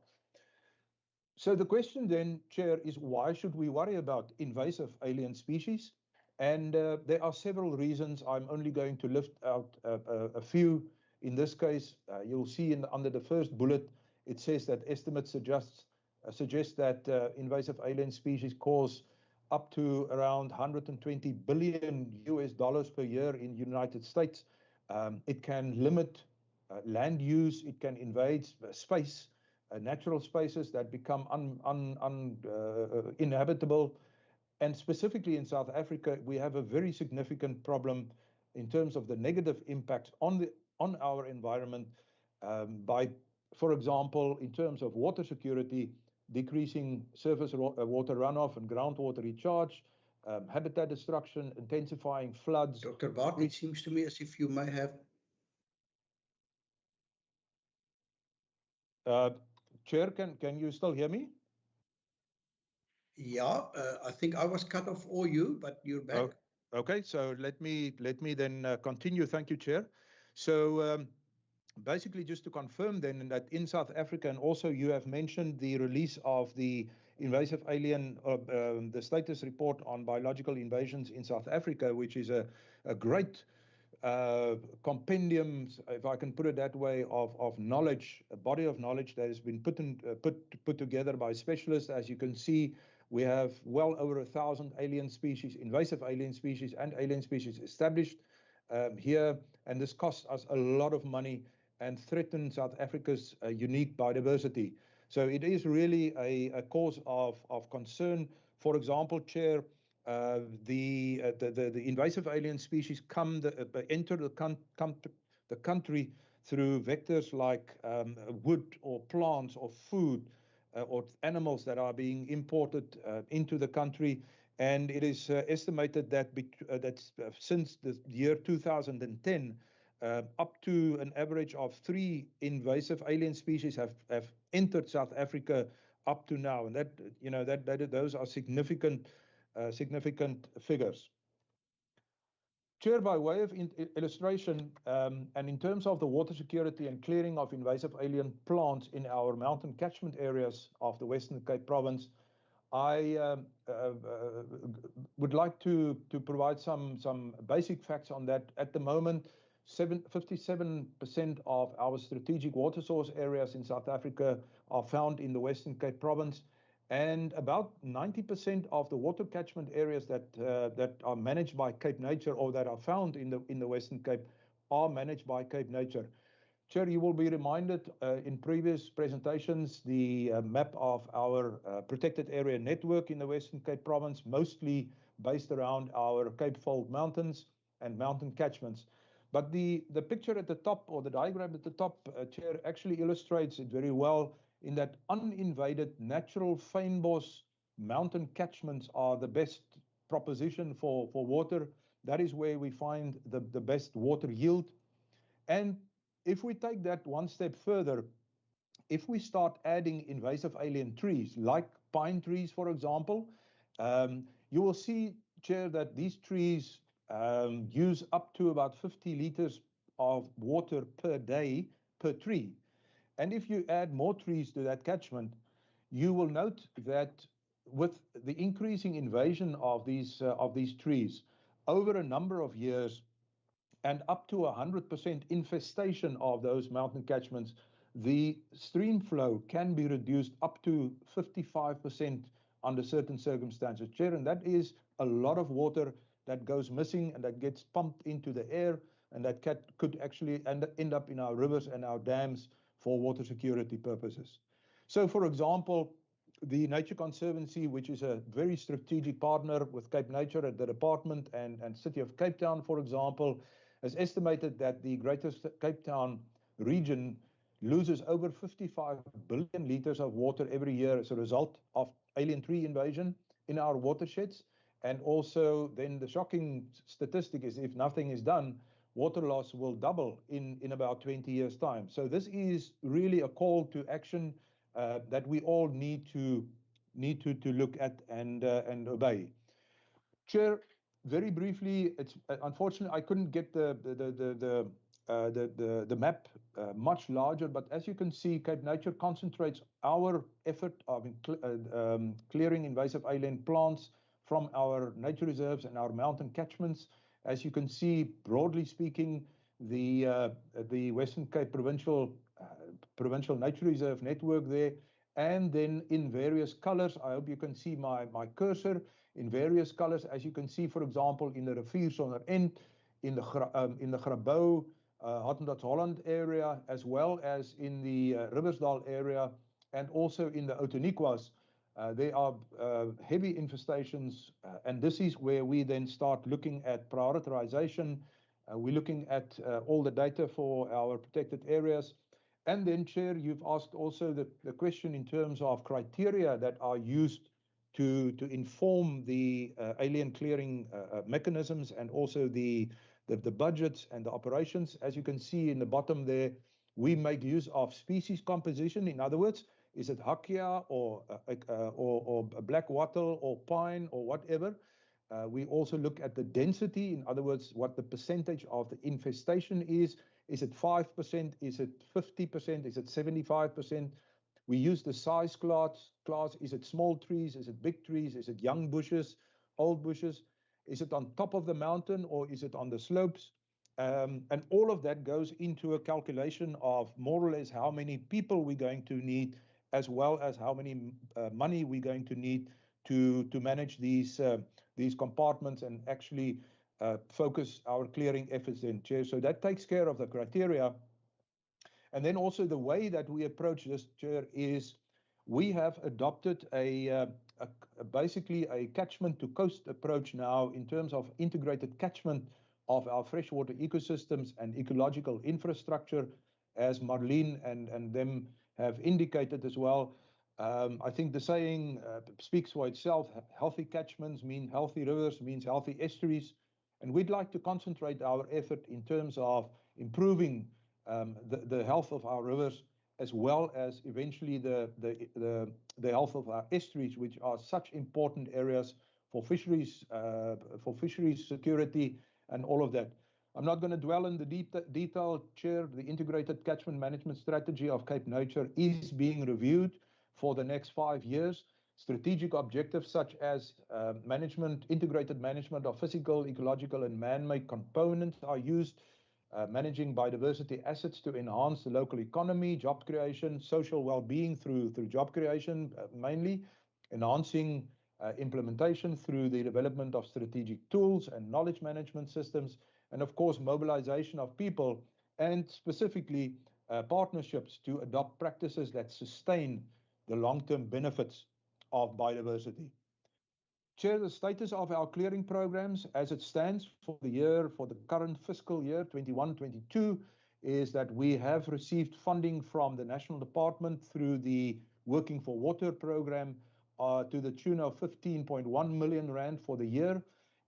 So the question then, Chair, is why should we worry about invasive alien species? And there are several reasons. I'm only going to lift out a few. In this case, you'll see under the first bullet, it says that estimates suggest that invasive alien species cause up to around $120 billion per year in the United States. It can limit land use. It can invade space, natural spaces that become uninhabitable. And specifically in South Africa, we have a very significant problem in terms of the negative impact on our environment by, for example, in terms of water security, decreasing surface water runoff and groundwater recharge, habitat destruction, intensifying floods. Dr. Bart, it seems to me as if you may have... Chair, can you still hear me? Yeah, I think I was cut off or you, but you're back. Okay, so let me then continue. Thank you, Chair. So basically, just to confirm then that in South Africa, and also you have mentioned the release of the invasive alien, the status report on biological invasions in South Africa, which is a great compendiums, if I can put it that way, of knowledge, a body of knowledge that has been put together by specialists. As you can see, we have well over 1,000 alien species, invasive alien species and alien species established here, and this costs us a lot of money and threatens South Africa's unique biodiversity. So it is really a cause of concern. For example, Chair, the invasive alien species enter the country through vectors like wood or plants or food or animals that are being imported into the country. And it is estimated that since the year 2010, up to an average of 3 invasive alien species have entered South Africa up to now, and those are significant figures. Chair, by way of illustration, and in terms of the water security and clearing of invasive alien plants in our mountain catchment areas of the Western Cape Province, I would like to provide some basic facts on that. At the moment, 57% of our strategic water source areas in South Africa are found in the Western Cape Province, and about 90% of the water catchment areas that are managed by Cape Nature or that are found in the Western Cape are managed by Cape Nature. Chair, you will be reminded in previous presentations the map of our protected area network in the Western Cape Province, mostly based around our Cape Fold Mountains and mountain catchments. But the picture at the top, or the diagram at the top, Chair, actually illustrates it very well, in that uninvaded natural fynbos mountain catchments are the best proposition for water. That is where we find the best water yield. And if we take that one step further, if we start adding invasive alien trees, like pine trees, for example, you will see, Chair, that these trees use up to about 50 liters of water per day per tree. And if you add more trees to that catchment, you will note that with the increasing invasion of these trees over a number of years, and up to 100% infestation of those mountain catchments, the stream flow can be reduced up to 55% under certain circumstances, Chair, and that is a lot of water that goes missing and that gets pumped into the air, and that could actually end up in our rivers and our dams for water security purposes. So, for example, the Nature Conservancy, which is a very strategic partner with Cape Nature at the department and City of Cape Town, for example, has estimated that the Greater Cape Town region loses over 55 billion liters of water every year as a result of alien tree invasion in our watersheds. And also then the shocking statistic is, if nothing is done, water loss will double in about 20 years' time. So this is really a call to action that we all need to look at and obey. Chair, very briefly, it's unfortunately I couldn't get the map much larger, but as you can see, Cape Nature concentrates our effort of clearing invasive alien plants from our nature reserves and our mountain catchments. As you can see, broadly speaking, the Western Cape Provincial Nature Reserve network there, and then in various colors, I hope you can see my cursor, in various colors, as you can see, for example, in the Riviersonder End, in the Grabouw, Hottentots Holland area, as well as in the Riversdal area, and also in the Outeniquas. There are heavy infestations, and this is where we then start looking at prioritization. We're looking at all the data for our protected areas. And then, Chair, you've asked also the question in terms of criteria that are used to inform the alien clearing mechanisms and also the budgets and the operations. As you can see in the bottom there, we make use of species composition. In other words, is it Hakia or black wattle or pine or whatever? We also look at the density. In other words, what the percentage of the infestation is. Is it 5%? Is it 50%? Is it 75%? We use the size class. Is it small trees? Is it big trees? Is it young bushes, old bushes? Is it on top of the mountain or is it on the slopes? And all of that goes into a calculation of more or less how many people we're going to need, as well as how many money we're going to need to manage these compartments and actually focus our clearing efforts in, Chair. So that takes care of the criteria. And then also the way that we approach this, Chair, is we have adopted basically a catchment to coast approach now in terms of integrated catchment of our freshwater ecosystems and ecological infrastructure, as Marlene and them have indicated as well. I think the saying speaks for itself. Healthy catchments mean healthy rivers, means healthy estuaries. And we'd like to concentrate our effort in terms of improving the health of our rivers, as well as eventually the health of our estuaries, which are such important areas for fisheries security and all of that. I'm not going to dwell in the detail, Chair. The integrated catchment management strategy of Cape Nature is being reviewed for the next 5 years. Strategic objectives such as integrated management of physical, ecological, and man-made components are used. Managing biodiversity assets to enhance the local economy, job creation, social well-being through job creation, mainly enhancing implementation through the development of strategic tools and knowledge management systems, and of course mobilization of people and specifically partnerships to adopt practices that sustain the long-term benefits of biodiversity. Chair, the status of our clearing programs as it stands for the current fiscal year 21-22 is that we have received funding from the National Department through the Working for Water program to the tune of 15.1 million rand for the year.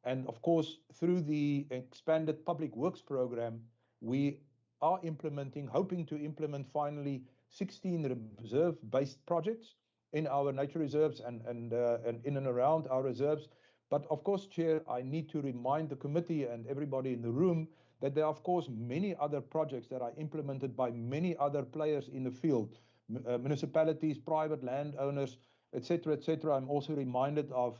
And of course, through the expanded Public Works program, we are hoping to implement finally 16 reserve-based projects in our nature reserves and in and around our reserves. But of course, Chair, I need to remind the committee and everybody in the room that there are, of course, many other projects that are implemented by many other players in the field, municipalities, private landowners, etc., etc. I'm also reminded of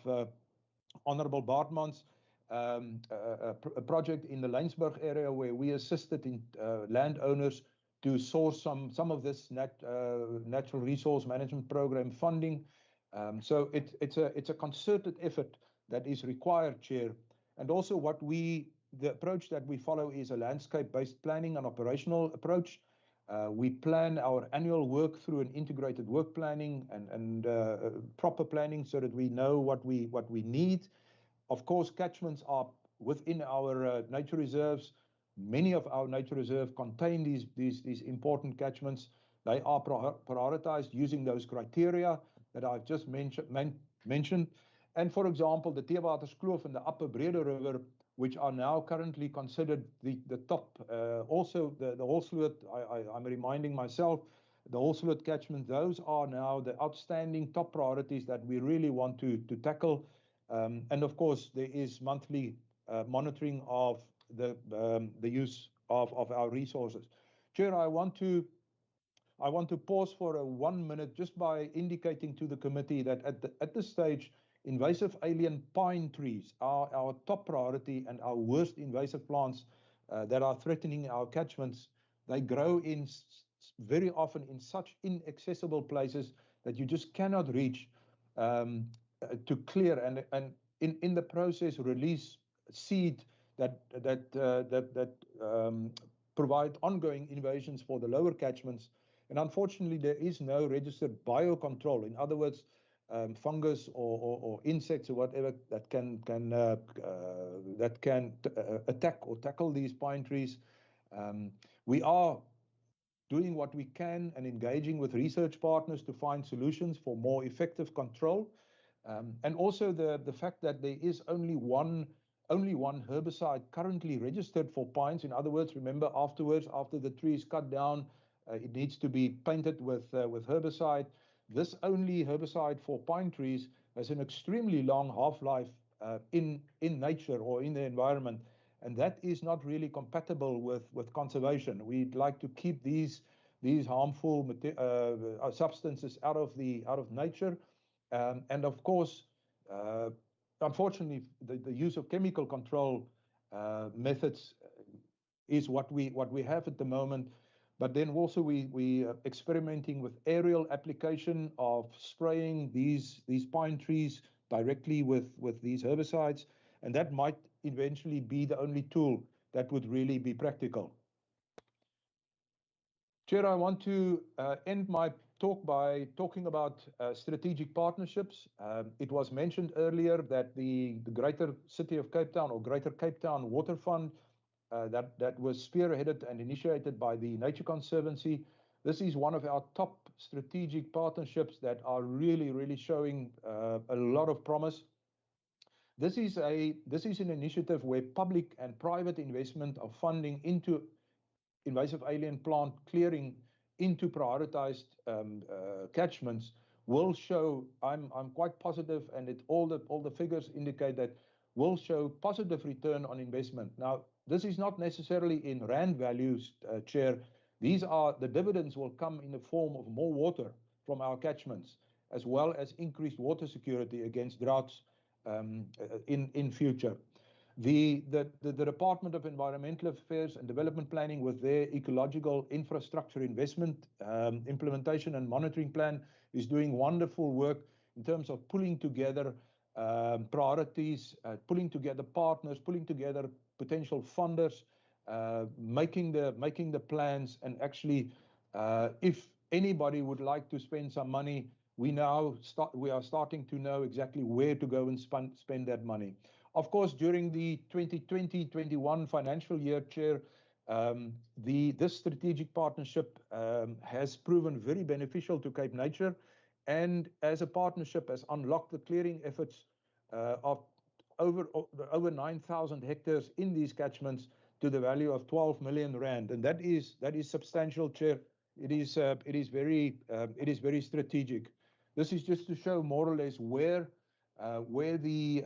Honorable Bartman's a project in the Laingsburg area where we assisted in landowners to source some of this natural resource management program funding. So it's a concerted effort that is required, Chair. And also the approach that we follow is a landscape-based planning and operational approach. We plan our annual work through an integrated work planning and proper planning so that we know what we need. Of course, catchments are within our nature reserves. Many of our nature reserves contain these important catchments. They are prioritized using those criteria that I've just mentioned. And for example, the Theewaterskloof and the Upper Brede River, which are now currently considered the top. Also, the Holsloot, I'm reminding myself, the Holsloot catchment, those are now the outstanding top priorities that we really want to tackle. And of course, there is monthly monitoring of the use of our resources. Chair, I want to pause for 1 minute just by indicating to the committee that at this stage, invasive alien pine trees are our top priority and our worst invasive plants that are threatening our catchments. They grow very often in such inaccessible places that you just cannot reach to clear and in the process release seed that provide ongoing invasions for the lower catchments. And unfortunately, there is no registered biocontrol. In other words, fungus or insects or whatever that can attack or tackle these pine trees. We are doing what we can and engaging with research partners to find solutions for more effective control. And also the fact that there is only one herbicide currently registered for pines. In other words, remember afterwards, after the tree is cut down, it needs to be painted with herbicide. This only herbicide for pine trees has an extremely long half-life in nature or in the environment, and that is not really compatible with conservation. We'd like to keep these harmful substances out of nature, and of course, unfortunately, the use of chemical control methods is what we have at the moment. But then also we are experimenting with aerial application of spraying these pine trees directly with these herbicides, and that might eventually be the only tool that would really be practical. Chair, I want to end my talk by talking about strategic partnerships. It was mentioned earlier that the Greater City of Cape Town, or Greater Cape Town Water Fund, that was spearheaded and initiated by the Nature Conservancy. This is one of our top strategic partnerships that are really showing a lot of promise. This is an initiative where public and private investment of funding into invasive alien plant clearing into prioritized catchments will show. I'm quite positive, and all the figures indicate that will show positive return on investment. Now, this is not necessarily in rand values, Chair. These are the dividends will come in the form of more water from our catchments, as well as increased water security against droughts in future. The Department of Environmental Affairs and Development Planning, with their ecological infrastructure investment implementation and monitoring plan, is doing wonderful work in terms of pulling together priorities, pulling together partners, pulling together potential funders, making the plans, and actually, if anybody would like to spend some money, we are starting to know exactly where to go and spend that money. Of course, during the 2020-21 financial year, Chair, this strategic partnership has proven very beneficial to Cape Nature, and as a partnership has unlocked the clearing efforts of over 9,000 hectares in these catchments to the value of 12 million rand, and that is substantial, Chair. It is very strategic. This is just to show more or less where the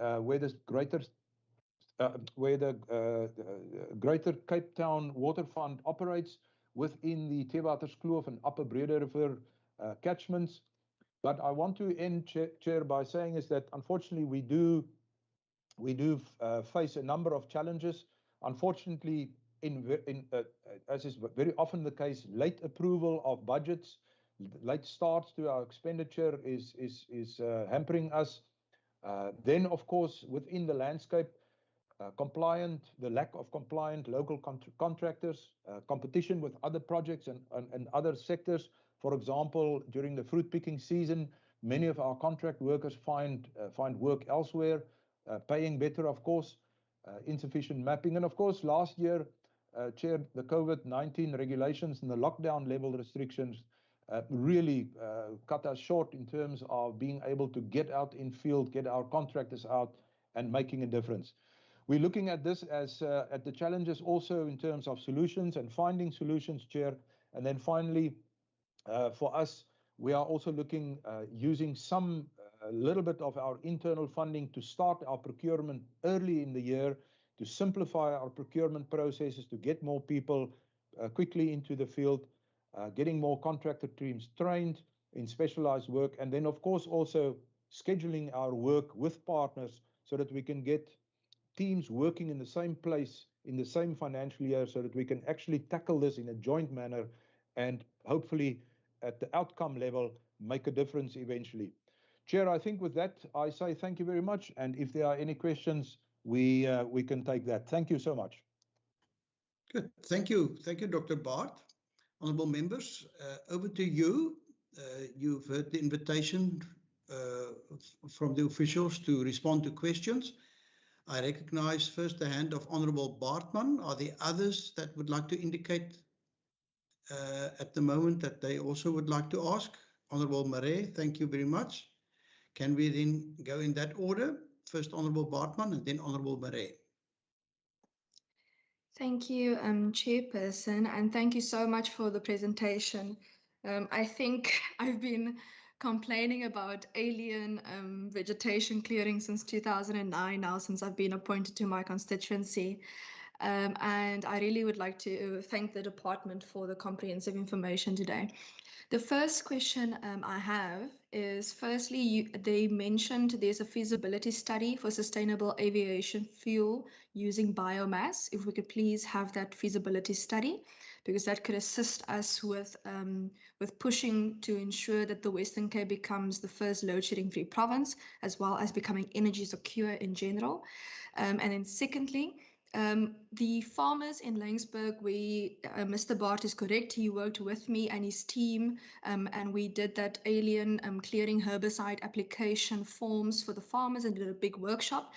Greater Cape Town Water Fund operates within the Theewaterskloof and Upper Brede River catchments. But I want to end, Chair, by saying is that unfortunately we do face a number of challenges. Unfortunately, as is very often the case, late approval of budgets, late starts to our expenditure is hampering us. Then, of course, within the landscape, the lack of compliant local contractors, competition with other projects and other sectors. For example, during the fruit picking season, many of our contract workers find work elsewhere, paying better, of course, insufficient mapping. And of course, last year, Chair, the COVID-19 regulations and the lockdown level restrictions really cut us short in terms of being able to get out in field, get our contractors out and making a difference. We're looking at this as at the challenges also in terms of solutions and finding solutions, Chair. And then finally, for us, we are also looking using a little bit of our internal funding to start our procurement early in the year, to simplify our procurement processes, to get more people quickly into the field, getting more contractor teams trained in specialized work, and then of course also scheduling our work with partners so that we can get teams working in the same place in the same financial year, so that we can actually tackle this in a joint manner and hopefully at the outcome level make a difference eventually. Chair, I think with that I say thank you very much, and if there are any questions, we can take that. Thank you so much. Good. Thank you, Dr. Bart. Honourable members, over to you. You've heard the invitation from the officials to respond to questions. I recognize first the hand of Honourable Bartman. Are there others that would like to indicate at the moment that they also would like to ask? Honourable Marais, thank you very much. Can we then go in that order? First Honourable Bartman and then Honourable Marais. Thank you, Chairperson, and thank you so much for the presentation. I think I've been complaining about alien vegetation clearing since 2009 now, since I've been appointed to my constituency. And I really would like to thank the department for the comprehensive information today. The first question I have is, firstly, they mentioned there's a feasibility study for sustainable aviation fuel using biomass. If we could please have that feasibility study, because that could assist us with pushing to ensure that the Western Cape becomes the first load shedding free province, as well as becoming energy secure in general. And then secondly, the farmers in Laingsburg, Mr. Bart is correct, he worked with me and his team, and we did that alien clearing herbicide application forms for the farmers and did a big workshop.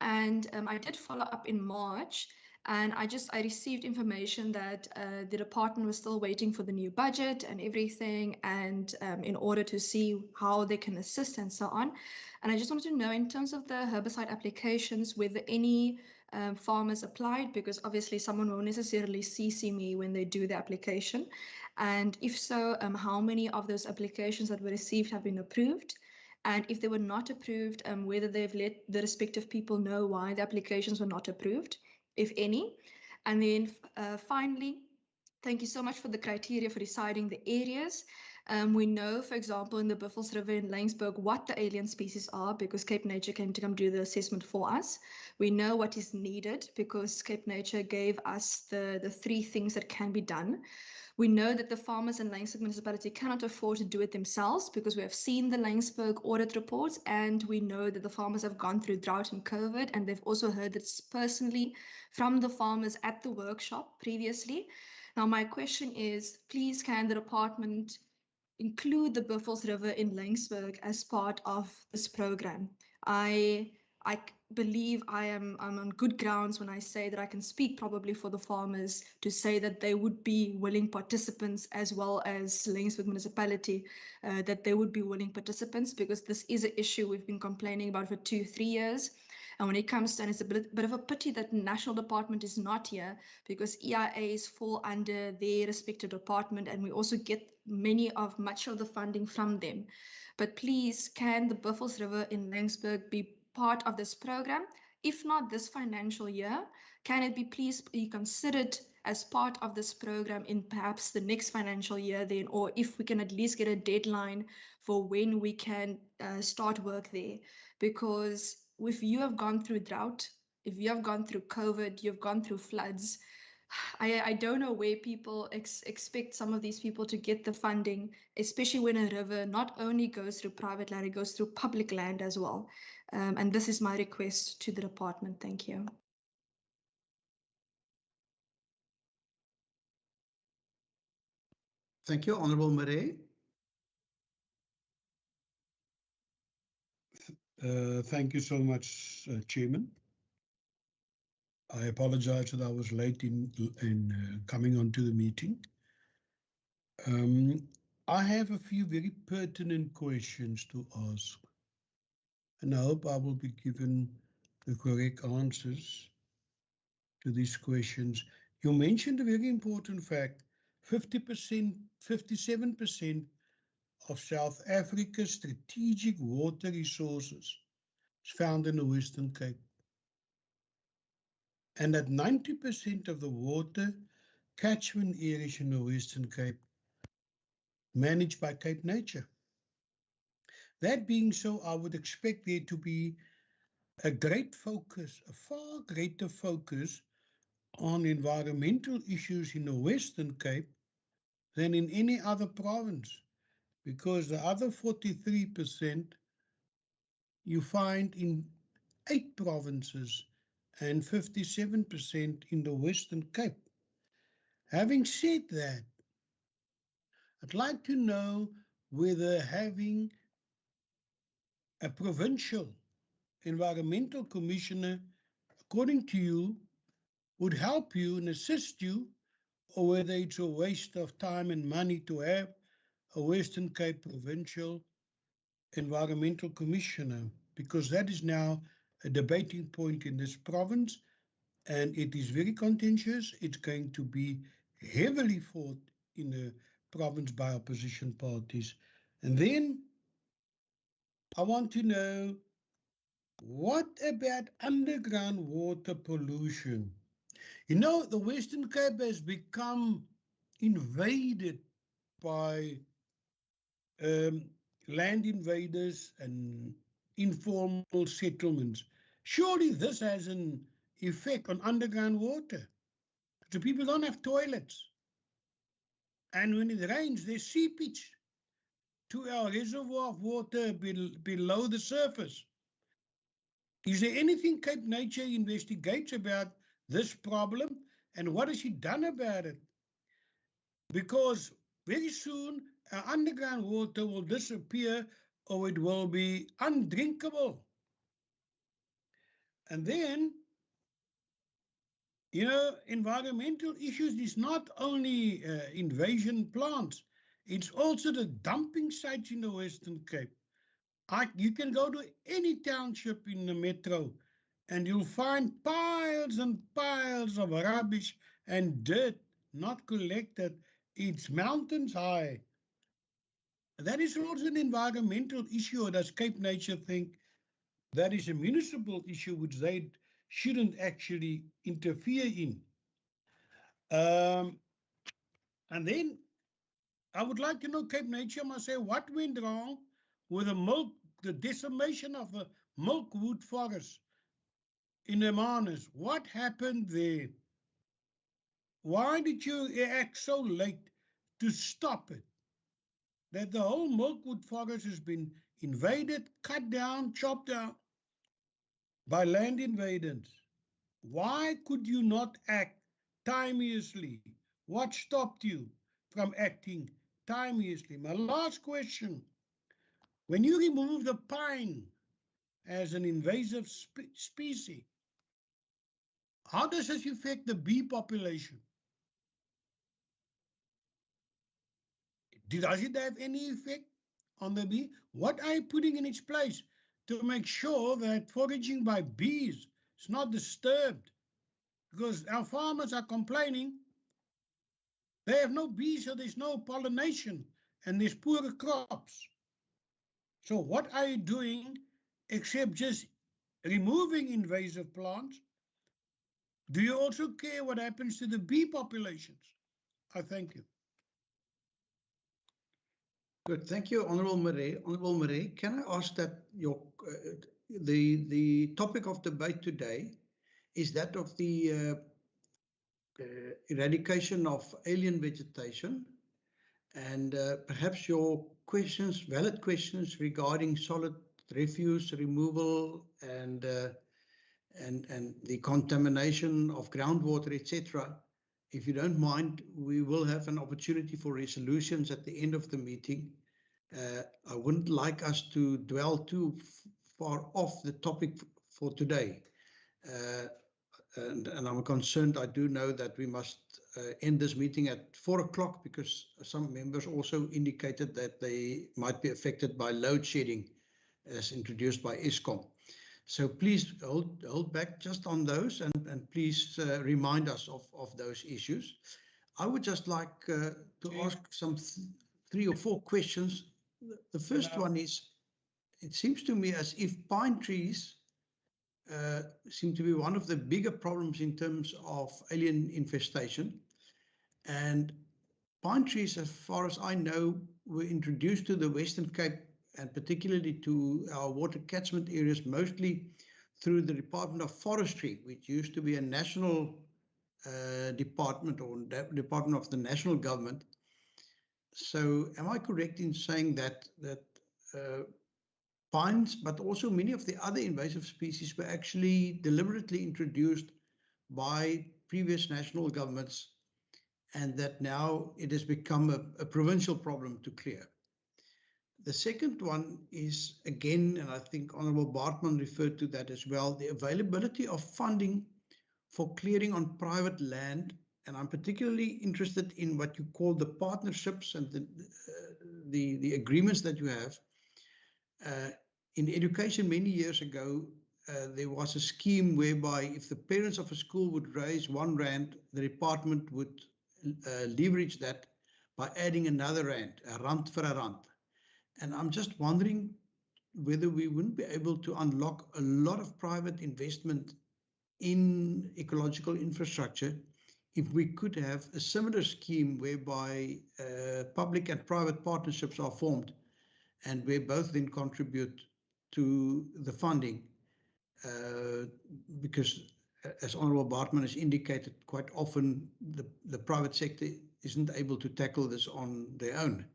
And I did follow up in March, and I received information that the department was still waiting for the new budget and everything, and in order to see how they can assist and so on. And I just wanted to know, in terms of the herbicide applications, whether any farmers applied, because obviously someone won't necessarily CC me when they do the application. And if so, how many of those applications that were received have been approved? And if they were not approved, whether they've let the respective people know why the applications were not approved, if any. And then finally, thank you so much for the criteria for deciding the areas. We know, for example, in the Buffels River in Laingsburg, what the alien species are, because Cape Nature came to come do the assessment for us. We know what is needed because Cape Nature gave us the 3 things that can be done. We know that the farmers in Laingsburg municipality cannot afford to do it themselves, because we have seen the Laingsburg audit reports, and we know that the farmers have gone through drought and COVID, and they've also heard this personally from the farmers at the workshop previously. Now, my question is, please can the department include the Buffels River in Laingsburg as part of this program? I believe I'm on good grounds when I say that I can speak probably for the farmers to say that they would be willing participants, as well as Laingsburg municipality, that they would be willing participants, because this is an issue we've been complaining about for 2-3 years. And when it comes to, and it's a bit of a pity that the national department is not here, because EIAs fall under their respective department, and we also get much of the funding from them. But please, can the Buffels River in Laingsburg be part of this program? If not this financial year, can it please be considered as part of this program in perhaps the next financial year then, or if we can at least get a deadline for when we can start work there? Because if you have gone through drought, if you have gone through COVID, you've gone through floods, I don't know where people expect some of these people to get the funding, especially when a river not only goes through private land, it goes through public land as well. And this is my request to the department. Thank you. Thank you, Honourable Murray. Thank you so much, Chairman. I apologize that I was late in coming onto the meeting. I have a few very pertinent questions to ask, and I hope I will be given the correct answers to these questions. You mentioned a very important fact: 50%, 57% of South Africa's strategic water resources is found in the Western Cape, and that 90% of the water catchment areas in the Western Cape managed by Cape Nature. That being so, I would expect there to be a great focus, a far greater focus on environmental issues in the Western Cape than in any other province, because the other 43% you find in 8 provinces and 57% in the Western Cape. Having said that, I'd like to know whether having a provincial environmental commissioner, according to you, would help you and assist you, or whether it's a waste of time and money to have a Western Cape provincial environmental commissioner, because that is now a debating point in this province, and it is very contentious. It's going to be heavily fought in the province by opposition parties. And then I want to know, what about underground water pollution? You know, the Western Cape has become invaded by land invaders and informal settlements. Surely this has an effect on underground water. The people don't have toilets. And when it rains, there's seepage to our reservoir of water below the surface. Is there anything Cape Nature investigates about this problem, and what has it done about it? Because very soon our underground water will disappear or it will be undrinkable. And then, you know, environmental issues is not only invasion plants, it's also the dumping sites in the Western Cape. You can go to any township in the metro and you'll find piles and piles of rubbish and dirt not collected. It's mountains high. That is also an environmental issue, or does Cape Nature think that is a municipal issue which they shouldn't actually interfere in? And then I would like to know, Cape Nature must say, what went wrong with the decimation of the milkwood forest in Hermanus? What happened there? Why did you act so late to stop it? That the whole milkwood forest has been invaded, cut down, chopped down by land invaders. Why could you not act timeously? What stopped you from acting timeously? My last question, when you remove the pine as an invasive species, how does this affect the bee population? Does it have any effect on the bee? What are you putting in its place to make sure that foraging by bees is not disturbed? Because our farmers are complaining they have no bees, so there's no pollination and there's poorer crops. So what are you doing except just removing invasive plants? Do you also care what happens to the bee populations? I thank you. Good, thank you, Honourable Marais. Honourable Marais, can I ask that the topic of debate today is that of the eradication of alien vegetation, and perhaps your questions, valid questions regarding solid refuse removal and the contamination of groundwater, etc. If you don't mind, we will have an opportunity for resolutions at the end of the meeting. I wouldn't like us to dwell too far off the topic for today. And I'm concerned, I do know that we must end this meeting at 4 o'clock because some members also indicated that they might be affected by load shedding as introduced by Eskom. So please hold back just on those and please remind us of those issues. I would just like to ask some 3 or 4 questions. The first one is, it seems to me as if pine trees seem to be one of the bigger problems in terms of alien infestation. And pine trees, as far as I know, were introduced to the Western Cape and particularly to our water catchment areas, mostly through the Department of Forestry, which used to be a national department or department of the national government. So am I correct in saying that pines, but also many of the other invasive species were actually deliberately introduced by previous national governments, and that now it has become a provincial problem to clear? The second one is, again, and I think Honourable Bartman referred to that as well, the availability of funding for clearing on private land. And I'm particularly interested in what you call the partnerships and the agreements that you have. In education many years ago, there was a scheme whereby if the parents of a school would raise R1, the department would leverage that by adding another rand, a rand for a rand. And I'm just wondering whether we wouldn't be able to unlock a lot of private investment in ecological infrastructure if we could have a similar scheme whereby public and private partnerships are formed and where both then contribute to the funding. Because as Honourable Bartman has indicated, quite often the private sector isn't able to tackle this on their own.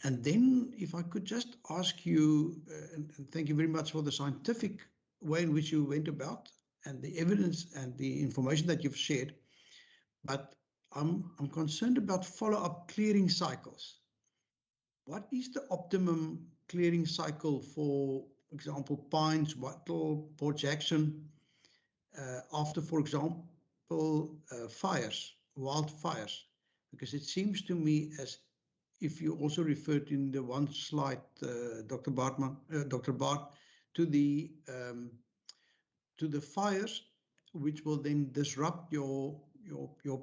And then if I could just ask you, and thank you very much for the scientific way in which you went about and the evidence and the information that you've shared, but I'm concerned about follow-up clearing cycles. What is the optimum clearing cycle for example, pines, wattle, Port Jackson, after, for example, fires, wildfires? Because it seems to me as if you also referred in the one slide, Dr. Bart, to the fires, which will then disrupt your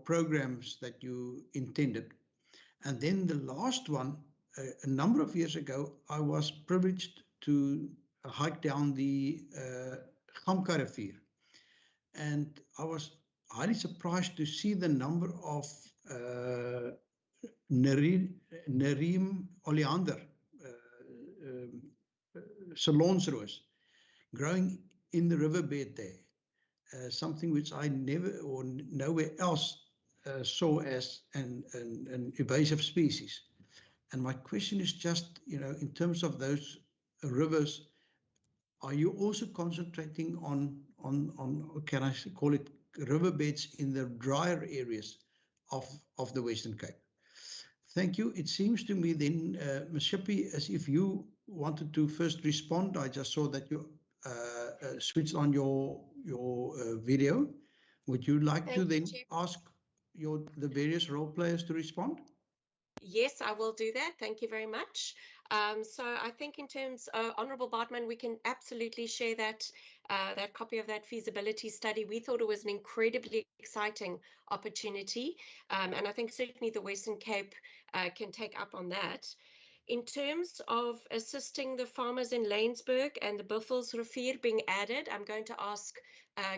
programs that you intended. And then the last one, a number of years ago, I was privileged to hike down the Gamka rivier. And I was highly surprised to see the number of Nereum oleander, Ceylon's rose, growing in the riverbed there. Something which I never or nowhere else saw as an invasive species. And my question is just, in terms of those rivers, are you also concentrating on can I call it riverbeds in the drier areas of the Western Cape? Thank you. It seems to me then, Ms. Shippey, as if you wanted to first respond. I just saw that you switched on your video. Would you like to then ask the various role players to respond? Yes, I will do that. Thank you very much. So I think in terms of Honourable Bartman, we can absolutely share that that copy of that feasibility study. We thought it was an incredibly exciting opportunity, and I think certainly the Western Cape can take up on that. In terms of assisting the farmers in Laingsburg and the Buffelsrivier being added, I'm going to ask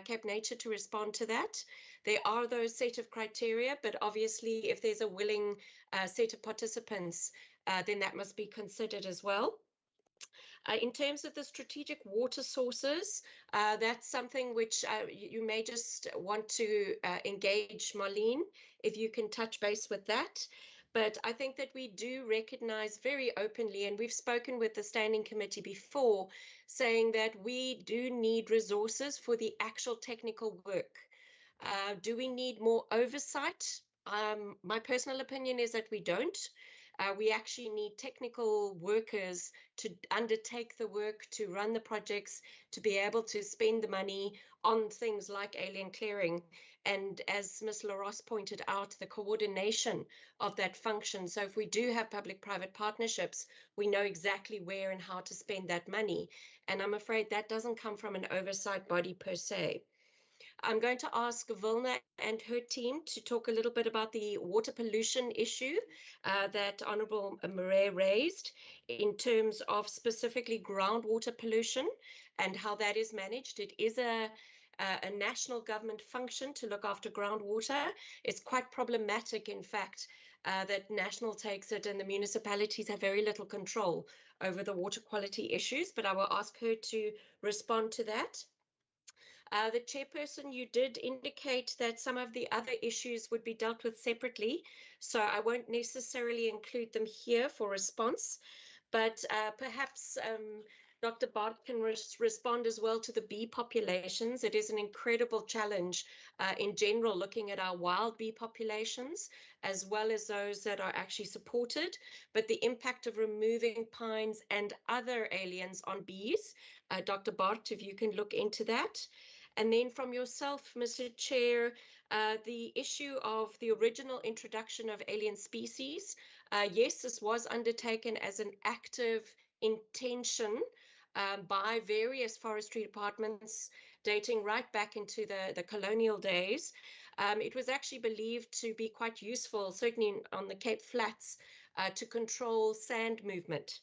Cape Nature to respond to that. There are those set of criteria, but obviously if there's a willing set of participants, then that must be considered as well. In terms of the strategic water sources, that's something which you may just want to engage Marlene, if you can touch base with that. But I think that we do recognize very openly, and we've spoken with the Standing Committee before, saying that we do need resources for the actual technical work. Do we need more oversight? My personal opinion is that we don't. We actually need technical workers to undertake the work, to run the projects, to be able to spend the money on things like alien clearing. And as Ms. LaRosse pointed out, the coordination of that function. So if we do have public-private partnerships, we know exactly where and how to spend that money. And I'm afraid that doesn't come from an oversight body per se. I'm going to ask Vilna and her team to talk a little bit about the water pollution issue that Honourable Murray raised in terms of specifically groundwater pollution and how that is managed. It is a national government function to look after groundwater. It's quite problematic, in fact, that national takes it and the municipalities have very little control over the water quality issues, but I will ask her to respond to that. The chairperson, you did indicate that some of the other issues would be dealt with separately, so I won't necessarily include them here for response, but perhaps Dr. Bart can respond as well to the bee populations. It is an incredible challenge in general, looking at our wild bee populations, as well as those that are actually supported, but the impact of removing pines and other aliens on bees. Dr. Bart, if you can look into that. And then from yourself, Mr. Chair, the issue of the original introduction of alien species. Yes, this was undertaken as an active intention by various forestry departments dating right back into the colonial days. It was actually believed to be quite useful, certainly on the Cape Flats, to control sand movement.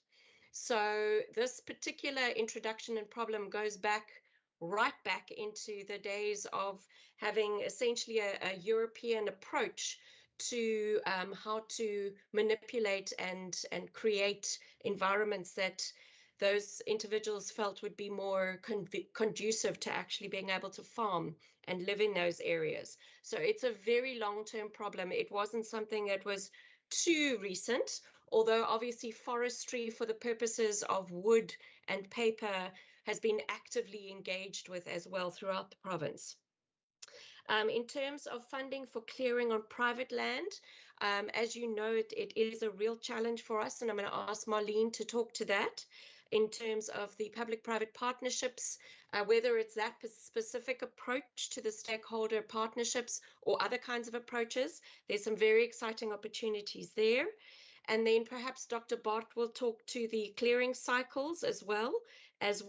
So this particular introduction and problem goes back right back into the days of having essentially a European approach to how to manipulate and create environments that those individuals felt would be more conducive to actually being able to farm and live in those areas. So it's a very long-term problem. It wasn't something that was too recent, although obviously forestry for the purposes of wood and paper has been actively engaged with as well throughout the province. In terms of funding for clearing on private land, as you know, it is a real challenge for us, and I'm going to ask Marlene to talk to that. In terms of the public-private partnerships, whether it's that specific approach to the stakeholder partnerships or other kinds of approaches, there's some very exciting opportunities there. And then perhaps Dr. Bart will talk to the clearing cycles as well as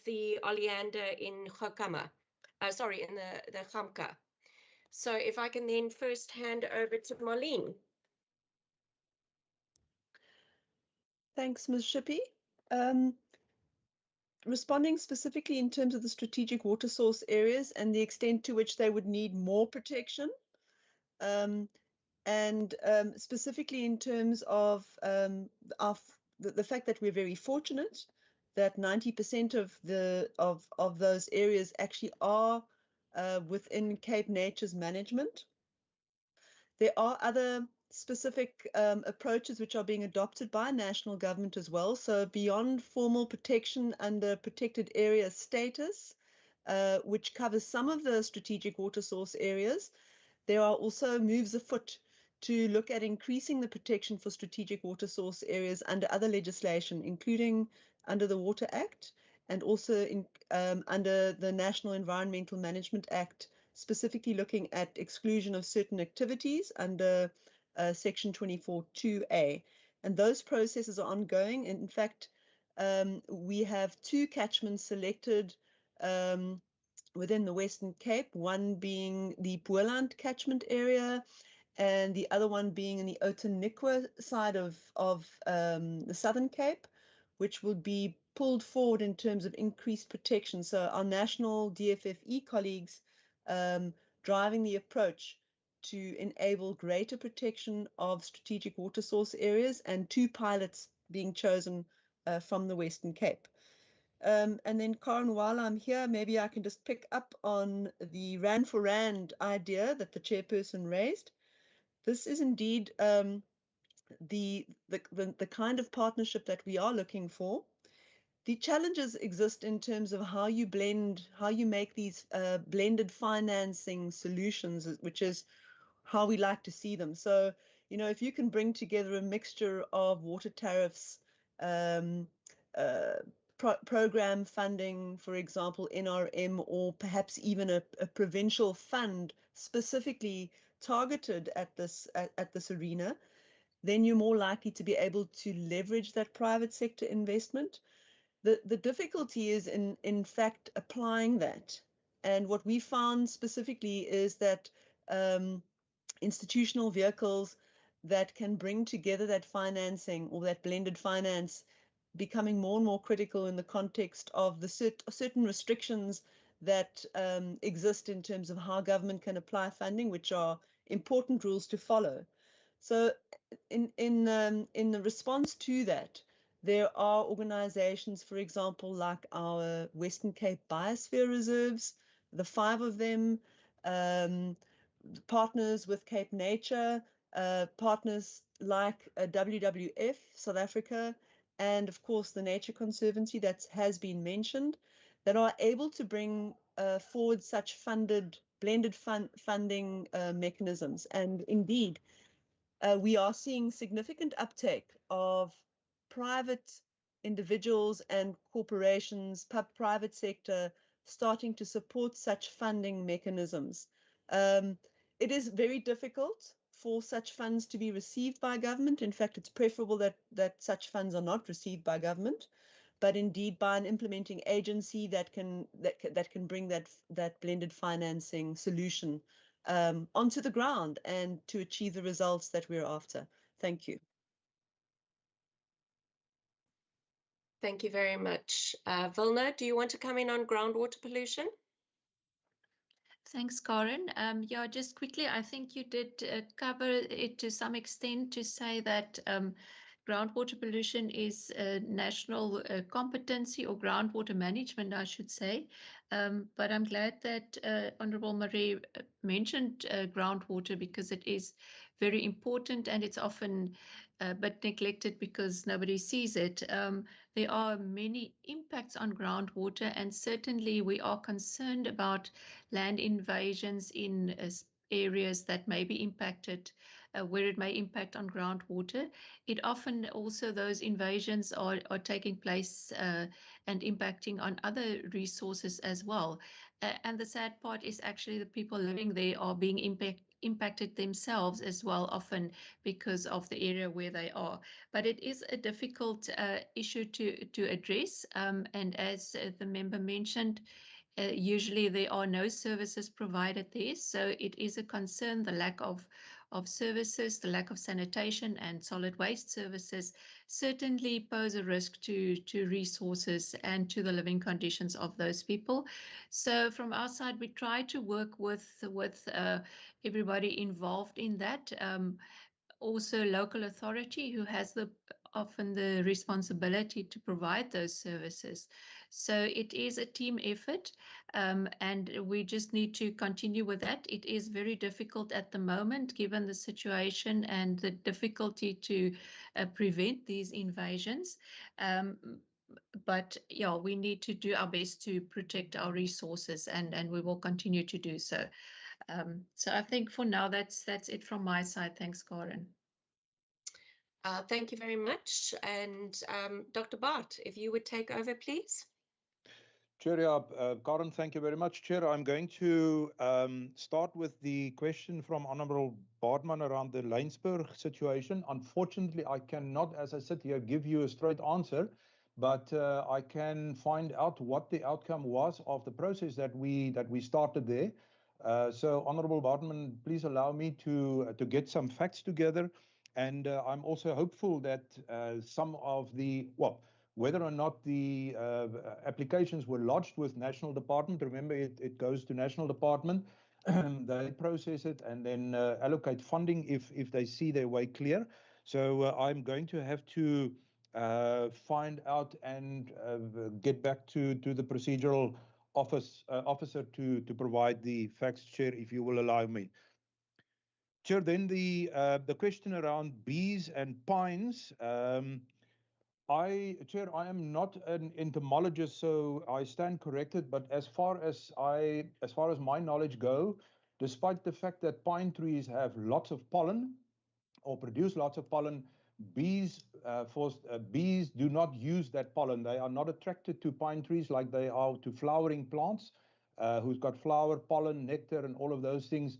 the oleander in Gokama. In the Gamka. So if I can then first hand over to Marlene. Thanks, Ms. Shippey. Responding specifically in terms of the strategic water source areas and the extent to which they would need more protection, and specifically in terms of the fact that we're very fortunate that 90% of those areas actually are within Cape Nature's management. There are other specific approaches which are being adopted by national government as well. So beyond formal protection under protected area status, which covers some of the strategic water source areas, there are also moves afoot to look at increasing the protection for strategic water source areas under other legislation, including under the Water Act and also under the National Environmental Management Act, specifically looking at exclusion of certain activities under Section 24(2)A. And those processes are ongoing. In fact, we have 2 catchments selected within the Western Cape, one being the Boland catchment area and the other one being in the Outeniqua side of the Southern Cape, which will be pulled forward in terms of increased protection. So our national DFFE colleagues driving the approach to enable greater protection of strategic water source areas, and 2 pilots being chosen from the Western Cape. And then, Karen, while I'm here, maybe I can just pick up on the Rand for Rand idea that the chairperson raised. This is indeed the kind of partnership that we are looking for. The challenges exist in terms of how you make these blended financing solutions, which is how we like to see them. So, you know, if you can bring together a mixture of water tariffs, program funding, for example, NRM, or perhaps even a provincial fund specifically targeted at this arena, then you're more likely to be able to leverage that private sector investment. The difficulty is in fact applying that. And what we found specifically is that institutional vehicles that can bring together that financing or that blended finance becoming more and more critical in the context of the certain restrictions that exist in terms of how government can apply funding, which are important rules to follow. So in the response to that, there are organizations, for example, like our Western Cape Biosphere Reserves, the 5 of them, partners with Cape Nature, partners like WWF South Africa, and of course the Nature Conservancy that has been mentioned, that are able to bring forward such blended funding mechanisms. And indeed, we are seeing significant uptake of private individuals and corporations, private sector, starting to support such funding mechanisms. It is very difficult for such funds to be received by government. In fact, it's preferable that such funds are not received by government, but indeed by an implementing agency that can bring that blended financing solution onto the ground and to achieve the results that we're after. Thank you. Thank you very much. Vilna, do you want to come in on groundwater pollution? Thanks, Karen. Yeah, just quickly, I think you did cover it to some extent to say that groundwater pollution is a national competency, or groundwater management, I should say. But I'm glad that Honourable Marie mentioned groundwater, because it is very important and it's often but neglected because nobody sees it. There are many impacts on groundwater, and certainly we are concerned about land invasions in areas that may be impacted, where it may impact on groundwater. It often also, those invasions are taking place and impacting on other resources as well. And the sad part is actually the people living there are being impacted themselves as well, often because of the area where they are. But it is a difficult issue to address. And as the member mentioned, usually there are no services provided there. So it is a concern, the lack of services, the lack of sanitation and solid waste services certainly pose a risk to resources and to the living conditions of those people. So from our side, we try to work with everybody involved in that. Also local authority, who has often the responsibility to provide those services. So it is a team effort, and we just need to continue with that. It is very difficult at the moment, given the situation and the difficulty to prevent these invasions. But yeah, we need to do our best to protect our resources, and we will continue to do so. So I think for now, that's it from my side. Thanks, Karen. Thank you very much. And Dr. Bart, if you would take over, please. Chair, Karen, thank you very much. Chair, I'm going to start with the question from Honourable Baartman around the Laingsburg situation. Unfortunately, I cannot, as I sit here, give you a straight answer, but I can find out what the outcome was of the process that we started there. So, Honourable Baartman, please allow me to get some facts together, and I'm also hopeful that some of the whether or not the applications were lodged with National Department. Remember, it goes to National Department. They process it and then allocate funding if they see their way clear. So I'm going to have to find out and get back to the procedural officer to provide the facts, Chair, if you will allow me. Chair, then the question around bees and pines. Chair, I am not an entomologist, so I stand corrected. But as far as my knowledge go, despite the fact that pine trees have lots of pollen or produce lots of pollen, bees do not use that pollen. They are not attracted to pine trees like they are to flowering plants, who's got flower, pollen, nectar, and all of those things.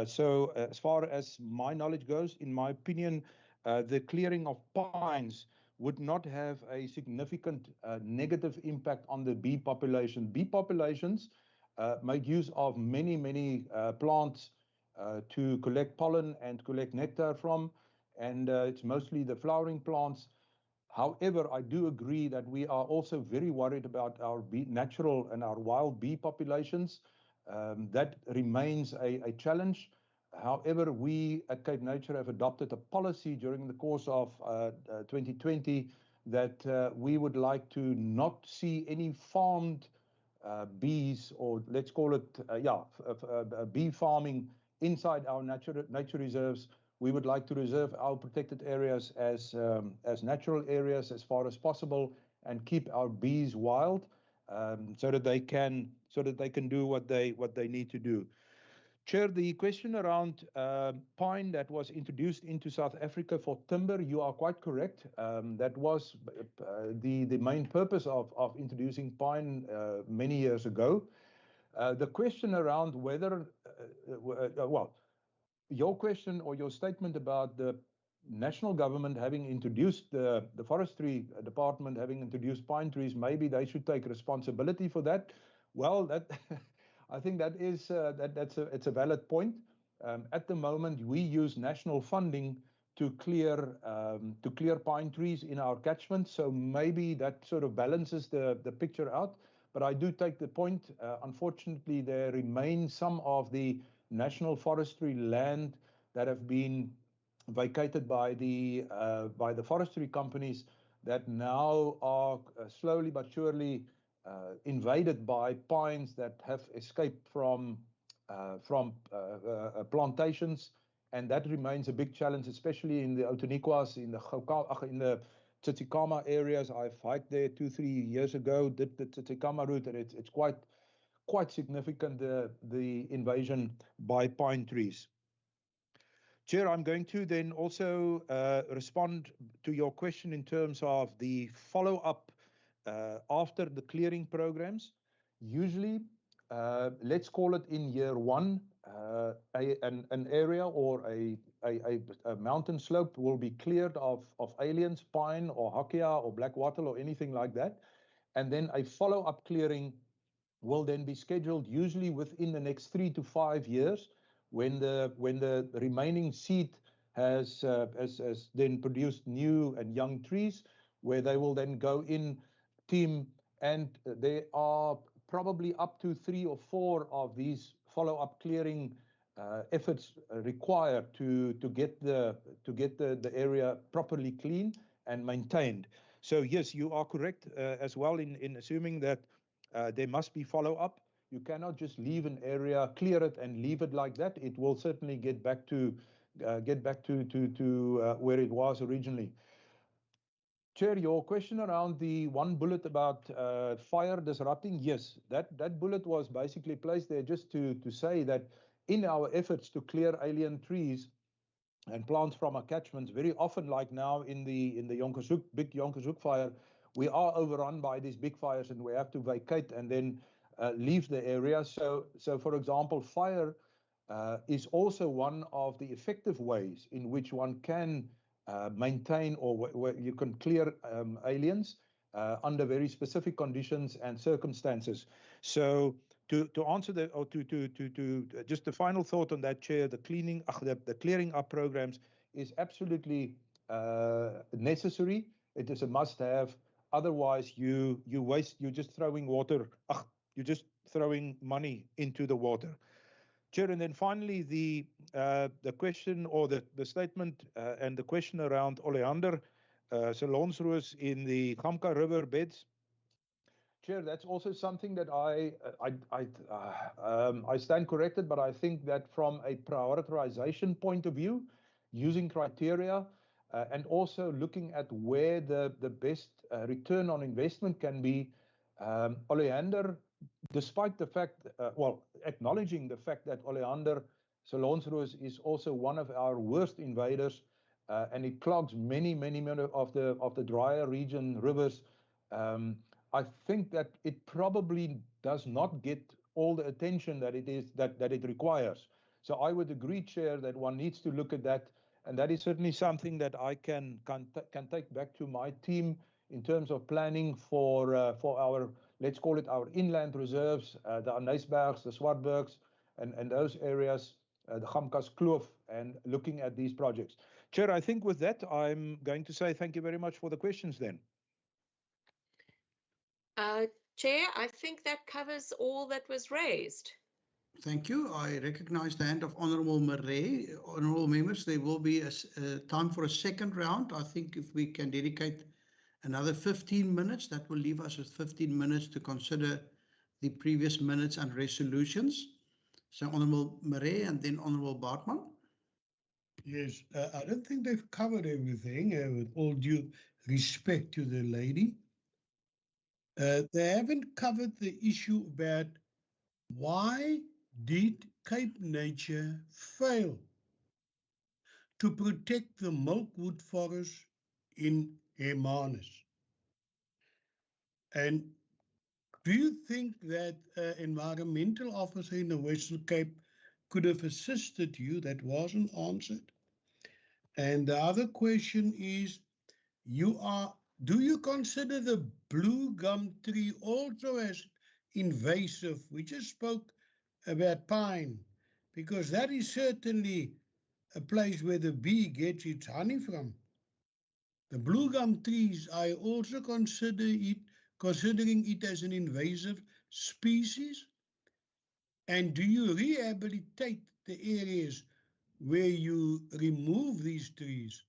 So as far as my knowledge goes, in my opinion, the clearing of pines would not have a significant negative impact on the bee population. Bee populations make use of many plants to collect pollen and collect nectar from, and it's mostly the flowering plants. However, I do agree that we are also very worried about our natural and our wild bee populations. That remains a challenge. However, we at Cape Nature have adopted a policy during the course of 2020 that we would like to not see any farmed bees, or let's call it, bee farming inside our nature reserves. We would like to reserve our protected areas as natural areas as far as possible, and keep our bees wild, so that they can do what they need to do. Chair, the question around pine that was introduced into South Africa for timber, you are quite correct. That was the main purpose of introducing pine many years ago. The question around whether, your question or your statement about the national government having introduced the forestry department having introduced pine trees, maybe they should take responsibility for that. Well, that I think that is it's a valid point. At the moment, we use national funding to clear pine trees in our catchment, so maybe that sort of balances the picture out. But I do take the point. Unfortunately, there remain some of the national forestry land that have been vacated by the forestry companies that now are slowly but surely invaded by pines that have escaped from plantations, and that remains a big challenge, especially in the Outeniquas, in the Tsitsikamma areas. I've hiked there 2-3 years ago, did the Tsitsikamma route, and it's quite significant, the invasion by pine trees. Chair, I'm going to then also respond to your question in terms of the follow-up after the clearing programs. Usually, let's call it in year 1, an area or a mountain slope will be cleared of aliens, pine or hakea or black wattle or anything like that. And then a follow-up clearing will then be scheduled usually within the next 3 to 5 years, when the remaining seed has then produced new and young trees, where they will then go in team, and there are probably up to 3 or 4 of these follow-up clearing efforts required to get the area properly clean and maintained. So yes, you are correct as well in assuming that there must be follow-up. You cannot just leave an area, clear it, and leave it like that. It will certainly get back to where it was originally. Chair, your question around the one bullet about fire disrupting, yes, that bullet was basically placed there just to say that in our efforts to clear alien trees and plants from our catchments, very often, like now in the big Jonkershoek fire, we are overrun by these big fires and we have to vacate and then leave the area. So for example, fire is also one of the effective ways in which one can maintain or where you can clear aliens under very specific conditions and circumstances. So to answer the, or to just the final thought on that, Chair, the clearing up programs is absolutely necessary. It is a must-have. Otherwise, you waste. You're just throwing water. You're just throwing money into the water. Chair, and then finally the question or the statement and the question around oleander Salonsroos in the Gamka River beds. Chair, that's also something that I stand corrected, but I think that from a prioritization point of view, using criteria and also looking at where the best return on investment can be, oleander, despite the fact, acknowledging the fact that oleander Salonsroos is also one of our worst invaders, and it clogs many of the drier region rivers. I think that it probably does not get all the attention that it requires. So I would agree, Chair, that one needs to look at that, and that is certainly something that I can take back to my team in terms of planning for our, let's call it our inland reserves, the Anysbergs, the Swartbergs, and those areas, the Gamkas Kloof, and looking at these projects. Chair, I think with that, I'm going to say thank you very much for the questions then. Chair, I think that covers all that was raised. Thank you. I recognize the hand of Honourable Murray. Honourable members, there will be a time for a second round. I think if we can dedicate another 15 minutes, that will leave us with 15 minutes to consider the previous minutes and resolutions. So Honourable Murray and then Honourable Bartman. Yes, I don't think they've covered everything, with all due respect to the lady. They haven't covered the issue about why did Cape Nature fail to protect the milkwood forest in Hermanus? And do you think that an environmental officer in the Western Cape could have assisted you? That wasn't answered. And the other question is, do you consider the blue gum tree also as invasive? We just spoke about pine, because that is certainly a place where the bee gets its honey from. The blue gum trees, I also considering it as an invasive species. And do you rehabilitate the areas where you remove these trees?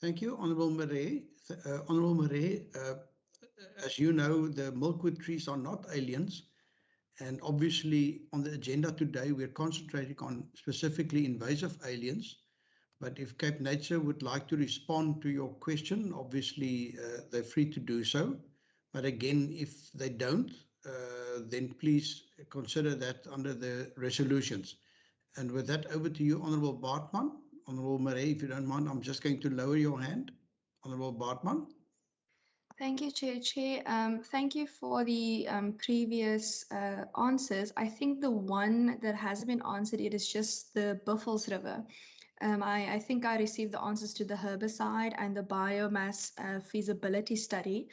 Thank you, Honourable Marais. Honourable Marais, as you know, the milkwood trees are not aliens. And obviously, on the agenda today, we're concentrating on specifically invasive aliens. But if Cape Nature would like to respond to your question, obviously, they're free to do so. But again, if they don't, then please consider that under the resolutions. And with that, over to you, Honourable Bartman. Honourable Marais, if you don't mind, I'm just going to lower your hand. Honourable Bartman. Thank you, Chair. Thank you for the previous answers. I think the one that hasn't been answered yet is just the Buffels River. I think I received the answers to the herbicide and the biomass feasibility study.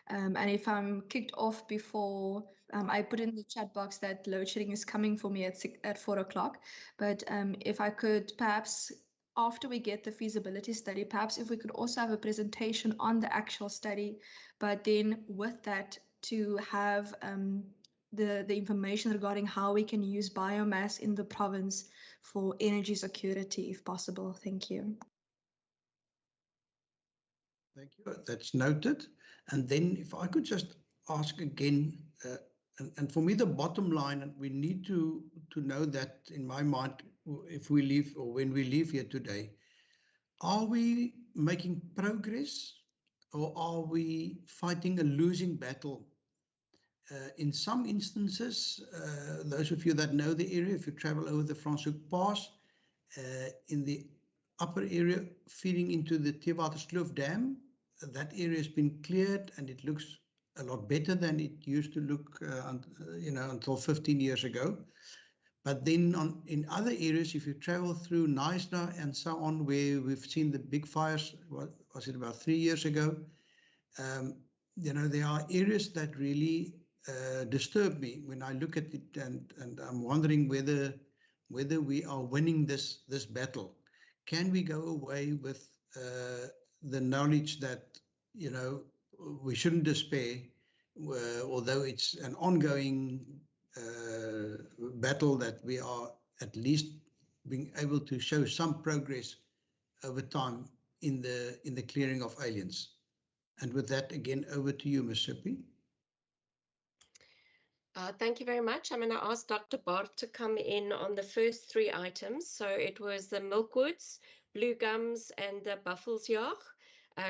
And if I'm kicked off before, I put in the chat box that load shedding is coming for me at 4 o'clock. But if I could perhaps, after we get the feasibility study, perhaps if we could also have a presentation on the actual study, but then with that to have the information regarding how we can use biomass in the province for energy security, if possible. Thank you. Thank you. That's noted. And then if I could just ask again, and for me, the bottom line, and we need to know that in my mind, if we leave or when we leave here today, are we making progress or are we fighting a losing battle? In some instances, those of you that know the area, if you travel over the Franschhoek Pass, in the upper area feeding into the Theewaterskloof Dam, that area has been cleared and it looks a lot better than it used to look until 15 years ago. But then in other areas, if you travel through Knysna and so on, where we've seen the big fires, what was it, about 3 years ago, there are areas that really disturb me when I look at it, and I'm wondering whether we are winning this battle. Can we go away with the knowledge that we shouldn't despair, although it's an ongoing battle, that we are at least being able to show some progress over time in the clearing of aliens. And with that, again, over to you, Ms. Sippy. Thank you very much. I'm going to ask Dr. Bart to come in on the first 3 items. So it was the milkwoods, blue gums, and the Buffelsjaag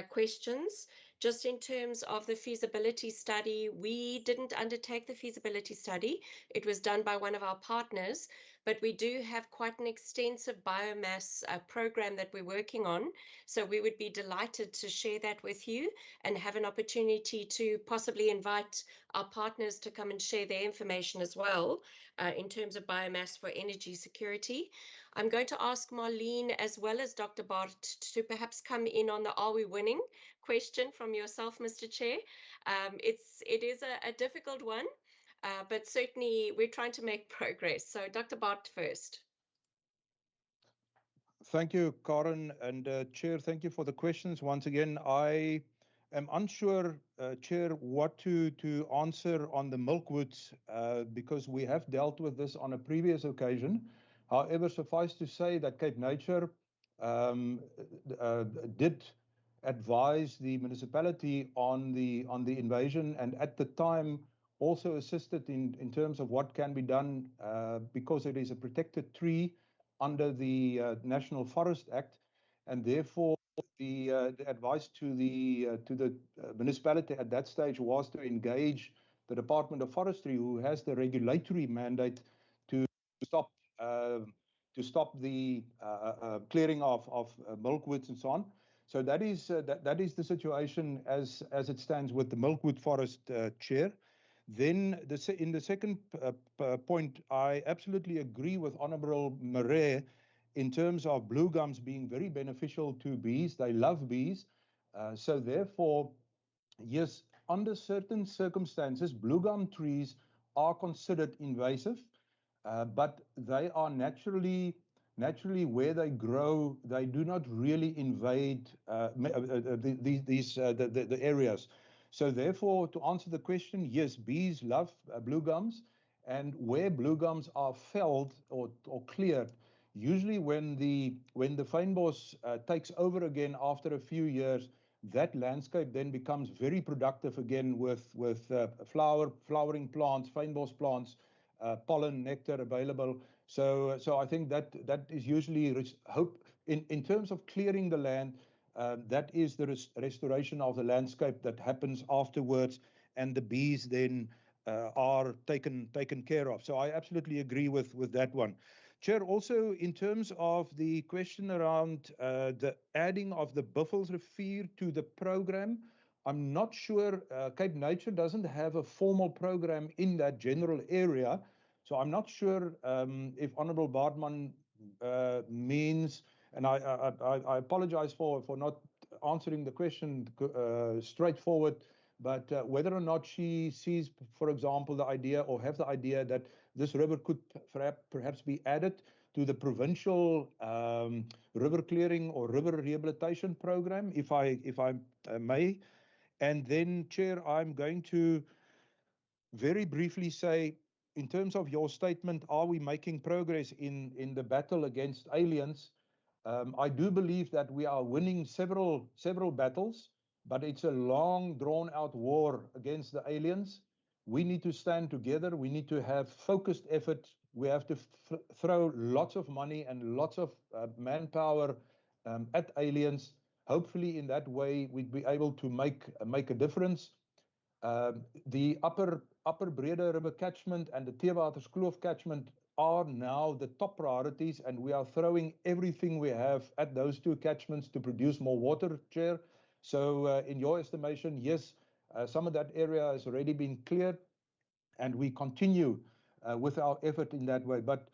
questions. Just in terms of the feasibility study, we didn't undertake the feasibility study. It was done by one of our partners, but we do have quite an extensive biomass program that we're working on. So we would be delighted to share that with you and have an opportunity to possibly invite our partners to come and share their information as well in terms of biomass for energy security. I'm going to ask Marlene as well as Dr. Bart to perhaps come in on the "Are we winning?" question from yourself, Mr. Chair. It is a difficult one, but certainly we're trying to make progress. So Dr. Bart first. Thank you, Karen, and Chair, thank you for the questions. Once again, I am unsure, Chair, what to answer on the milkwoods because we have dealt with this on a previous occasion. However, suffice to say that Cape Nature did advise the municipality on the invasion, and at the time also assisted in terms of what can be done because it is a protected tree under the National Forest Act, and therefore the advice to the municipality at that stage was to engage the Department of Forestry, who has the regulatory mandate to stop the clearing of milkwoods and so on. So that is the situation as it stands with the milkwood forest, Chair. Then in the second point, I absolutely agree with Honourable Marais in terms of blue gums being very beneficial to bees. They love bees. So therefore, yes, under certain circumstances, blue gum trees are considered invasive, but they are naturally where they grow. They do not really invade the areas. So therefore, to answer the question, yes, bees love blue gums, and where blue gums are felled or cleared, Usually when the fynbos takes over again after a few years, that landscape then becomes very productive again with flowering plants, fynbos plants, pollen, nectar available. So I think that is usually hope in terms of clearing the land. That is the restoration of the landscape that happens afterwards, and the bees then are taken care of. So I absolutely agree with that one. Chair, also in terms of the question around the adding of the Buffelsrivier to the program, I'm not sure. Cape Nature doesn't have a formal program in that general area, so I'm not sure if Honourable Baartman means, and I apologize for not answering the question straightforward, but whether or not she sees, for example, the idea or have the idea that this river could perhaps be added to the provincial river clearing or river rehabilitation program, if I may. And then, Chair, I'm going to very briefly say, in terms of your statement, are we making progress in the battle against aliens? I do believe that we are winning several battles, but it's a long, drawn-out war against the aliens. We need to stand together. We need to have focused effort. We have to throw lots of money and lots of manpower at aliens. Hopefully, in that way, we'd be able to make a difference. The upper Brede River catchment and the Theewaterskloof catchment are now the top priorities, and we are throwing everything we have at those two catchments to produce more water, Chair. So in your estimation, yes, some of that area has already been cleared, and we continue with our effort in that way. But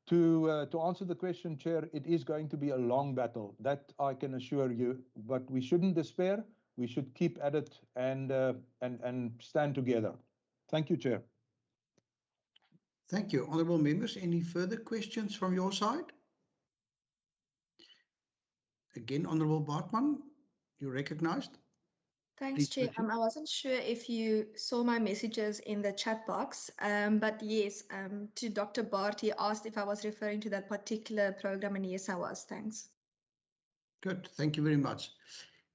to answer the question, Chair, it is going to be a long battle, that I can assure you, but we shouldn't despair. We should keep at it and stand together. Thank you, Chair. Thank you. Honourable members, any further questions from your side? Again, Honourable Baartman, you're recognized. Thanks, Chair. I wasn't sure if you saw my messages in the chat box, but yes, to Dr. Bart, he asked if I was referring to that particular program, and yes, I was. Thanks. Good. Thank you very much.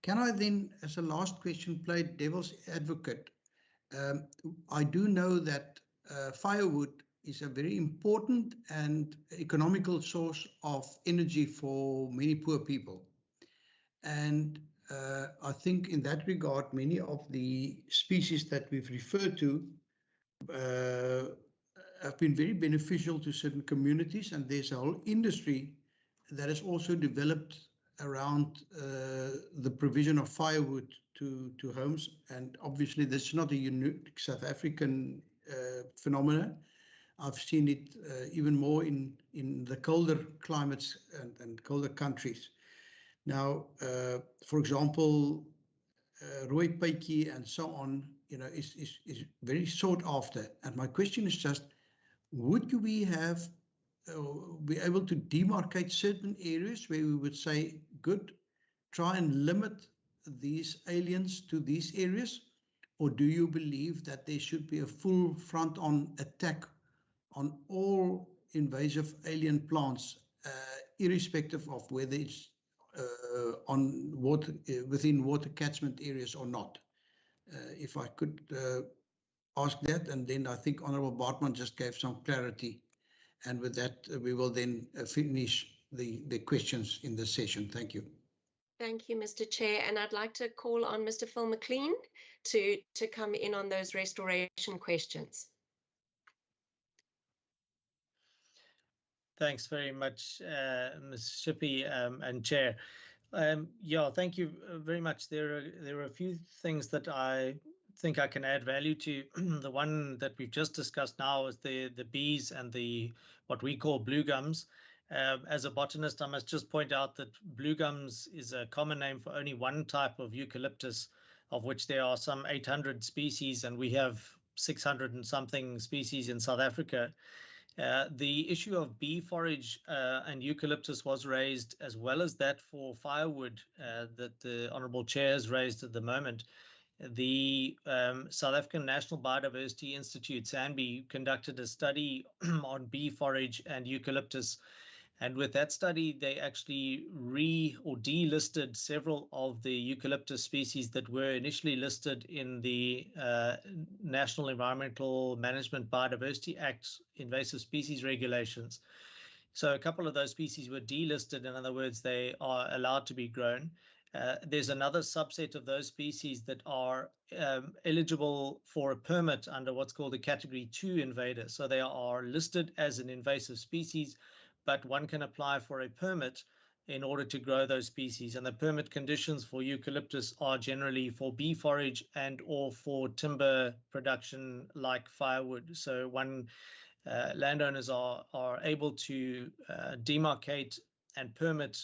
Can I then, as a last question, play devil's advocate? I do know that firewood is a very important and economical source of energy for many poor people. And I think in that regard, many of the species that we've referred to have been very beneficial to certain communities, and there's a whole industry that has also developed around the provision of firewood to homes. And obviously, this is not a unique South African phenomenon. I've seen it even more in the colder climates and colder countries. Now, for example, rooi pytjie and so on, is very sought after. And my question is just, would we have be able to demarcate certain areas where we would say, good, try and limit these aliens to these areas? Or do you believe that there should be a full front-on attack on all invasive alien plants, irrespective of whether it's on water, within water catchment areas or not? If I could ask that, and then I think Honourable Baartman just gave some clarity. And with that, we will then finish the questions in this session. Thank you. Thank you, Mr. Chair. And I'd like to call on Mr. Phil McLean to come in on those restoration questions. Thanks very much, Ms. Shippey and Chair. Yeah, thank you very much. There are a few things that I think I can add value to. The one that we've just discussed now is the bees and the what we call blue gums. As a botanist, I must just point out that blue gums is a common name for only one type of eucalyptus, of which there are some 800 species, and we have 600 and something species in South Africa. The issue of bee forage and eucalyptus was raised, as well as that for firewood that the Honourable Chair has raised at the moment. The South African National Biodiversity Institute, SANBI, conducted a study on bee forage and eucalyptus, And with that study, they actually or delisted several of the eucalyptus species that were initially listed in the National Environmental Management Biodiversity Act invasive species regulations. So a couple of those species were delisted. In other words, they are allowed to be grown. There's another subset of those species that are eligible for a permit under what's called a Category 2 invader. So they are listed as an invasive species, but one can apply for a permit in order to grow those species. And the permit conditions for eucalyptus are generally for bee forage and or for timber production like firewood. So landowners are able to demarcate and permit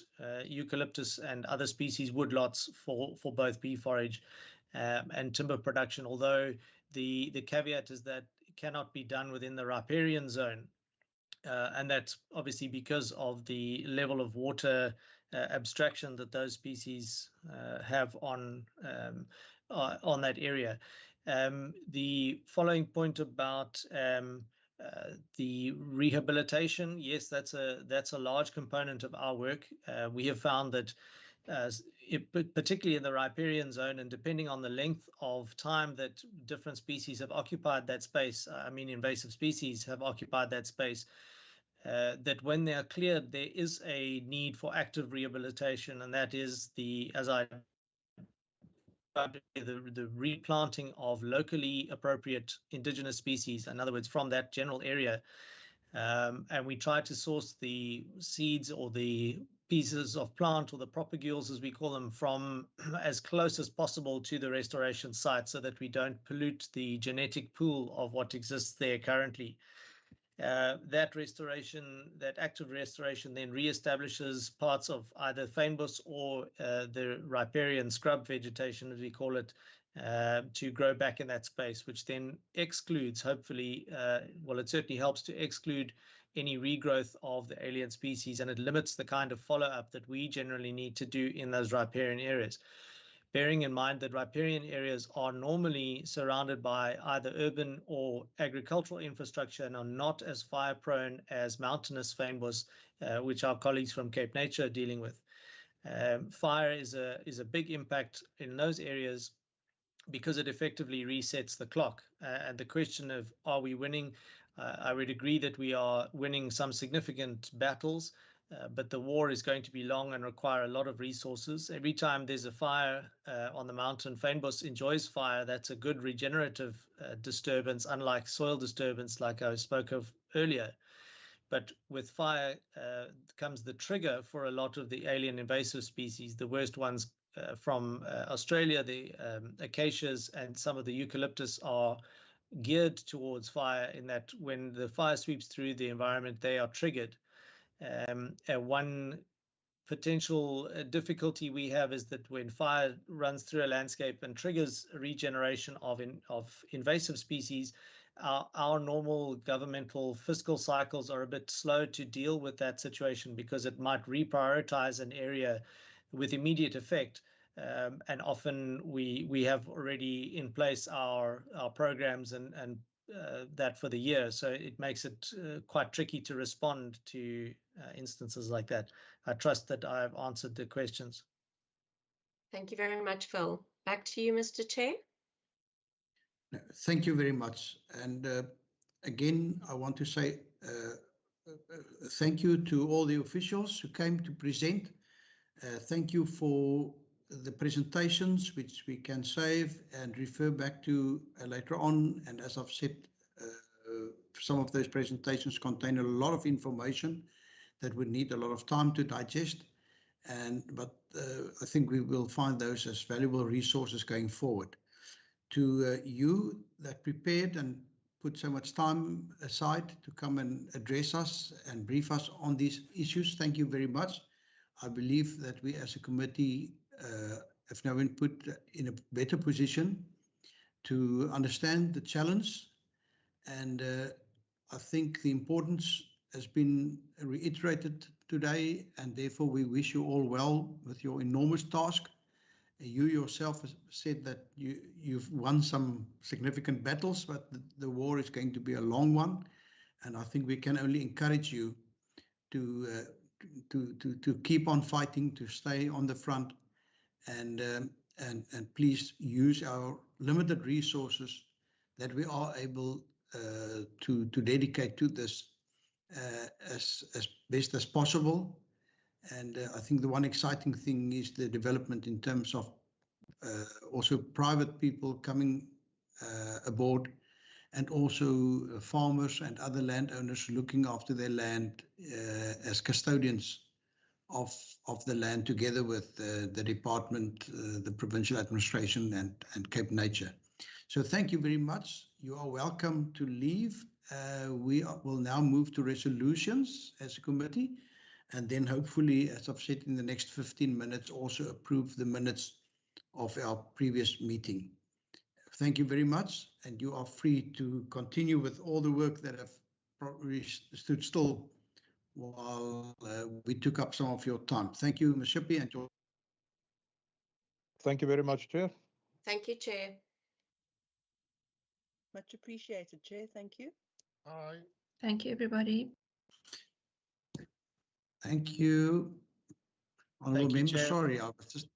eucalyptus and other species woodlots for both bee forage and timber production, although the caveat is that it cannot be done within the riparian zone. And that's obviously because of the level of water abstraction that those species have on that area. The following point about the rehabilitation, yes, that's a large component of our work. We have found that particularly in the riparian zone, and depending on the length of time that different species have occupied that space, invasive species have occupied that space, that when they are cleared, there is a need for active rehabilitation, and that is the replanting of locally appropriate indigenous species, in other words, from that general area. And we try to source the seeds or the pieces of plant, or the propagules as we call them, from as close as possible to the restoration site, so that we don't pollute the genetic pool of what exists there currently. That active restoration then reestablishes parts of either fynbos or the riparian scrub vegetation, as we call it, to grow back in that space, which then excludes, hopefully, it certainly helps to exclude any regrowth of the alien species, and it limits the kind of follow-up that we generally need to do in those riparian areas. Bearing in mind that riparian areas are normally surrounded by either urban or agricultural infrastructure and are not as fire prone as mountainous fynbos, which our colleagues from Cape Nature are dealing with. Fire is a big impact in those areas because it effectively resets the clock. And the question of, are we winning? I would agree that we are winning some significant battles, but the war is going to be long and require a lot of resources. Every time there's a fire on the mountain, fynbos enjoys fire. That's a good regenerative disturbance, unlike soil disturbance like I spoke of earlier. But with fire comes the trigger for a lot of the alien invasive species. The worst ones from Australia, the acacias and some of the eucalyptus are geared towards fire, in that when the fire sweeps through the environment, they are triggered. One potential difficulty we have is that when fire runs through a landscape and triggers regeneration of invasive species, our normal governmental fiscal cycles are a bit slow to deal with that situation, because it might reprioritize an area with immediate effect. And often we have already in place our programs and that for the year. So it makes it quite tricky to respond to instances like that. I trust that I've answered the questions. Thank you very much, Phil. Back to you, Mr. Chair. Thank you very much. And again, I want to say thank you to all the officials who came to present. Thank you for the presentations, which we can save and refer back to later on. And as I've said, some of those presentations contain a lot of information that would need a lot of time to digest. But I think we will find those as valuable resources going forward. To you that prepared and put so much time aside to come and address us and brief us on these issues, thank you very much. I believe that we as a committee have now been put in a better position to understand the challenge, and I think the importance has been reiterated today, and therefore we wish you all well with your enormous task. You yourself said that you've won some significant battles, but the war is going to be a long one, and I think we can only encourage you to to keep on fighting, to stay on the front, and please use our limited resources that we are able to dedicate to this as best as possible. And I think the one exciting thing is the development in terms of also private people coming aboard, and also farmers and other landowners looking after their land as custodians of the land, together with the department, the provincial administration, and Cape Nature. So thank you very much. You are welcome to leave. We will now move to resolutions as a committee, and then hopefully, as I've said, in the next 15 minutes, also approve the minutes of our previous meeting. Thank you very much, and you are free to continue with all the work that have probably stood still while we took up some of your time. Thank you, Ms. Shippey, and your... Thank you very much, Chair. Thank you, Chair. Much appreciated, Chair. Thank you. Aye. Thank you, everybody. Thank you. Honourable Thank you, Member, Chair. sorry, I was just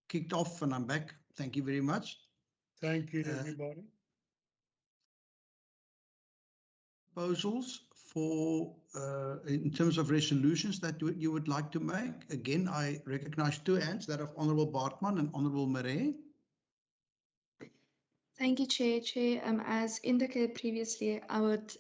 kicked off and I'm back. Thank you very much. Thank you, everybody. Proposals for, in terms of resolutions that you would like to make. Again, I recognize two hands, that of Honourable Bartman and Honourable Marais. Thank you, Chair. As indicated previously, I would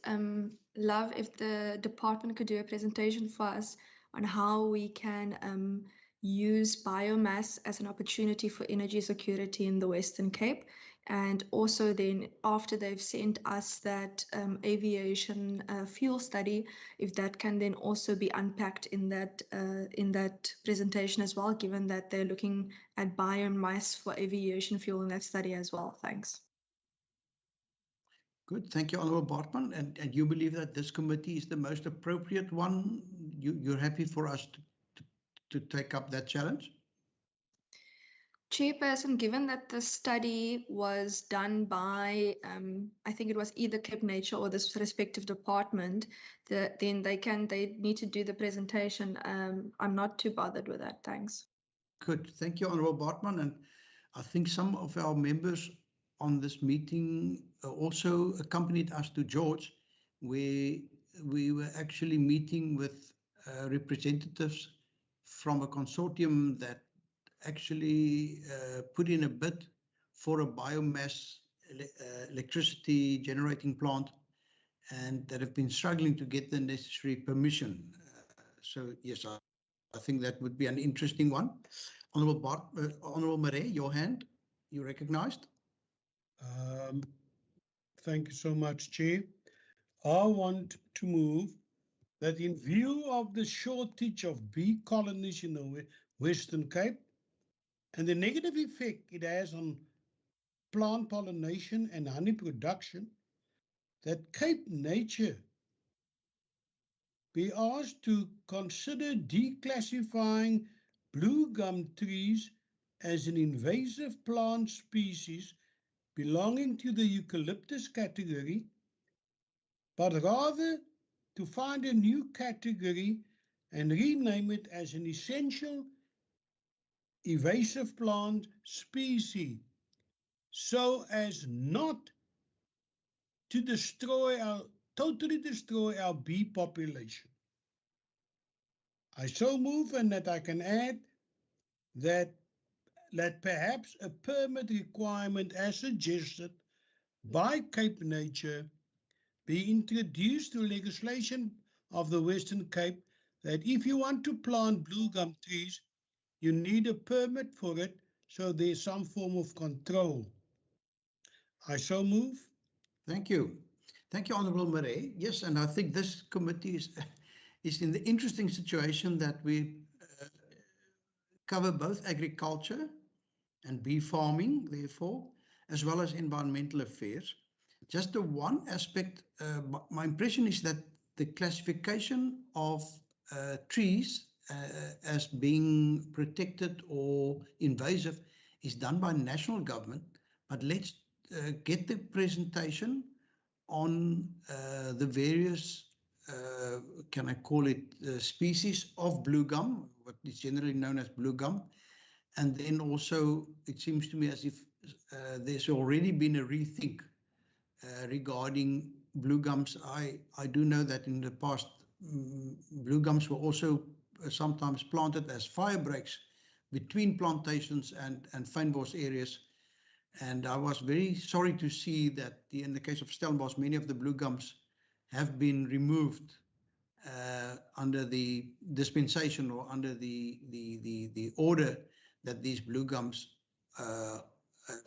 love if the department could do a presentation for us on how we can use biomass as an opportunity for energy security in the Western Cape. And also then after they've sent us that aviation fuel study, if that can then also be unpacked in that presentation as well, given that they're looking at biomass for aviation fuel in that study as well. Thanks. Good, thank you, Honourable Bartman. And you believe that this committee is the most appropriate one? You're happy for us to take up that challenge? Chairperson, given that the study was done by, I think it was either Cape Nature or this respective department, then they need to do the presentation. I'm not too bothered with that. Thanks. Good, thank you, Honourable Bartman. And I think some of our members on this meeting also accompanied us to George, where we were actually meeting with representatives from a consortium that actually put in a bid for a biomass electricity generating plant, and that have been struggling to get the necessary permission. So yes, I think that would be an interesting one. Honourable Marais, your hand, you recognized. Thank you so much, Chair. I want to move that in view of the shortage of bee colonies in the Western Cape and the negative effect it has on plant pollination and honey production, that Cape Nature be asked to consider declassifying blue gum trees as an invasive plant species belonging to the eucalyptus category, but rather to find a new category and rename it as an essential invasive plant species, so as not to totally destroy our bee population. I so move, and that I can add that perhaps a permit requirement as suggested by Cape Nature be introduced to legislation of the Western Cape, that if you want to plant blue gum trees, you need a permit for it, so there's some form of control. I so move. Thank you. Thank you, Honourable Marais. Yes, and I think this committee is in the interesting situation that we cover both agriculture and bee farming, therefore, as well as environmental affairs. Just the one aspect, my impression is that the classification of trees as being protected or invasive is done by national government, but let's get the presentation on the various can I call it, species of blue gum, what is generally known as blue gum. And then also, it seems to me as if there's already been a rethink regarding blue gums. I do know that in the past, blue gums were also sometimes planted as fire breaks between plantations and fynbos areas. And I was very sorry to see that in the case of Stellenbosch, many of the blue gums have been removed under the dispensation or under the order that these blue gums have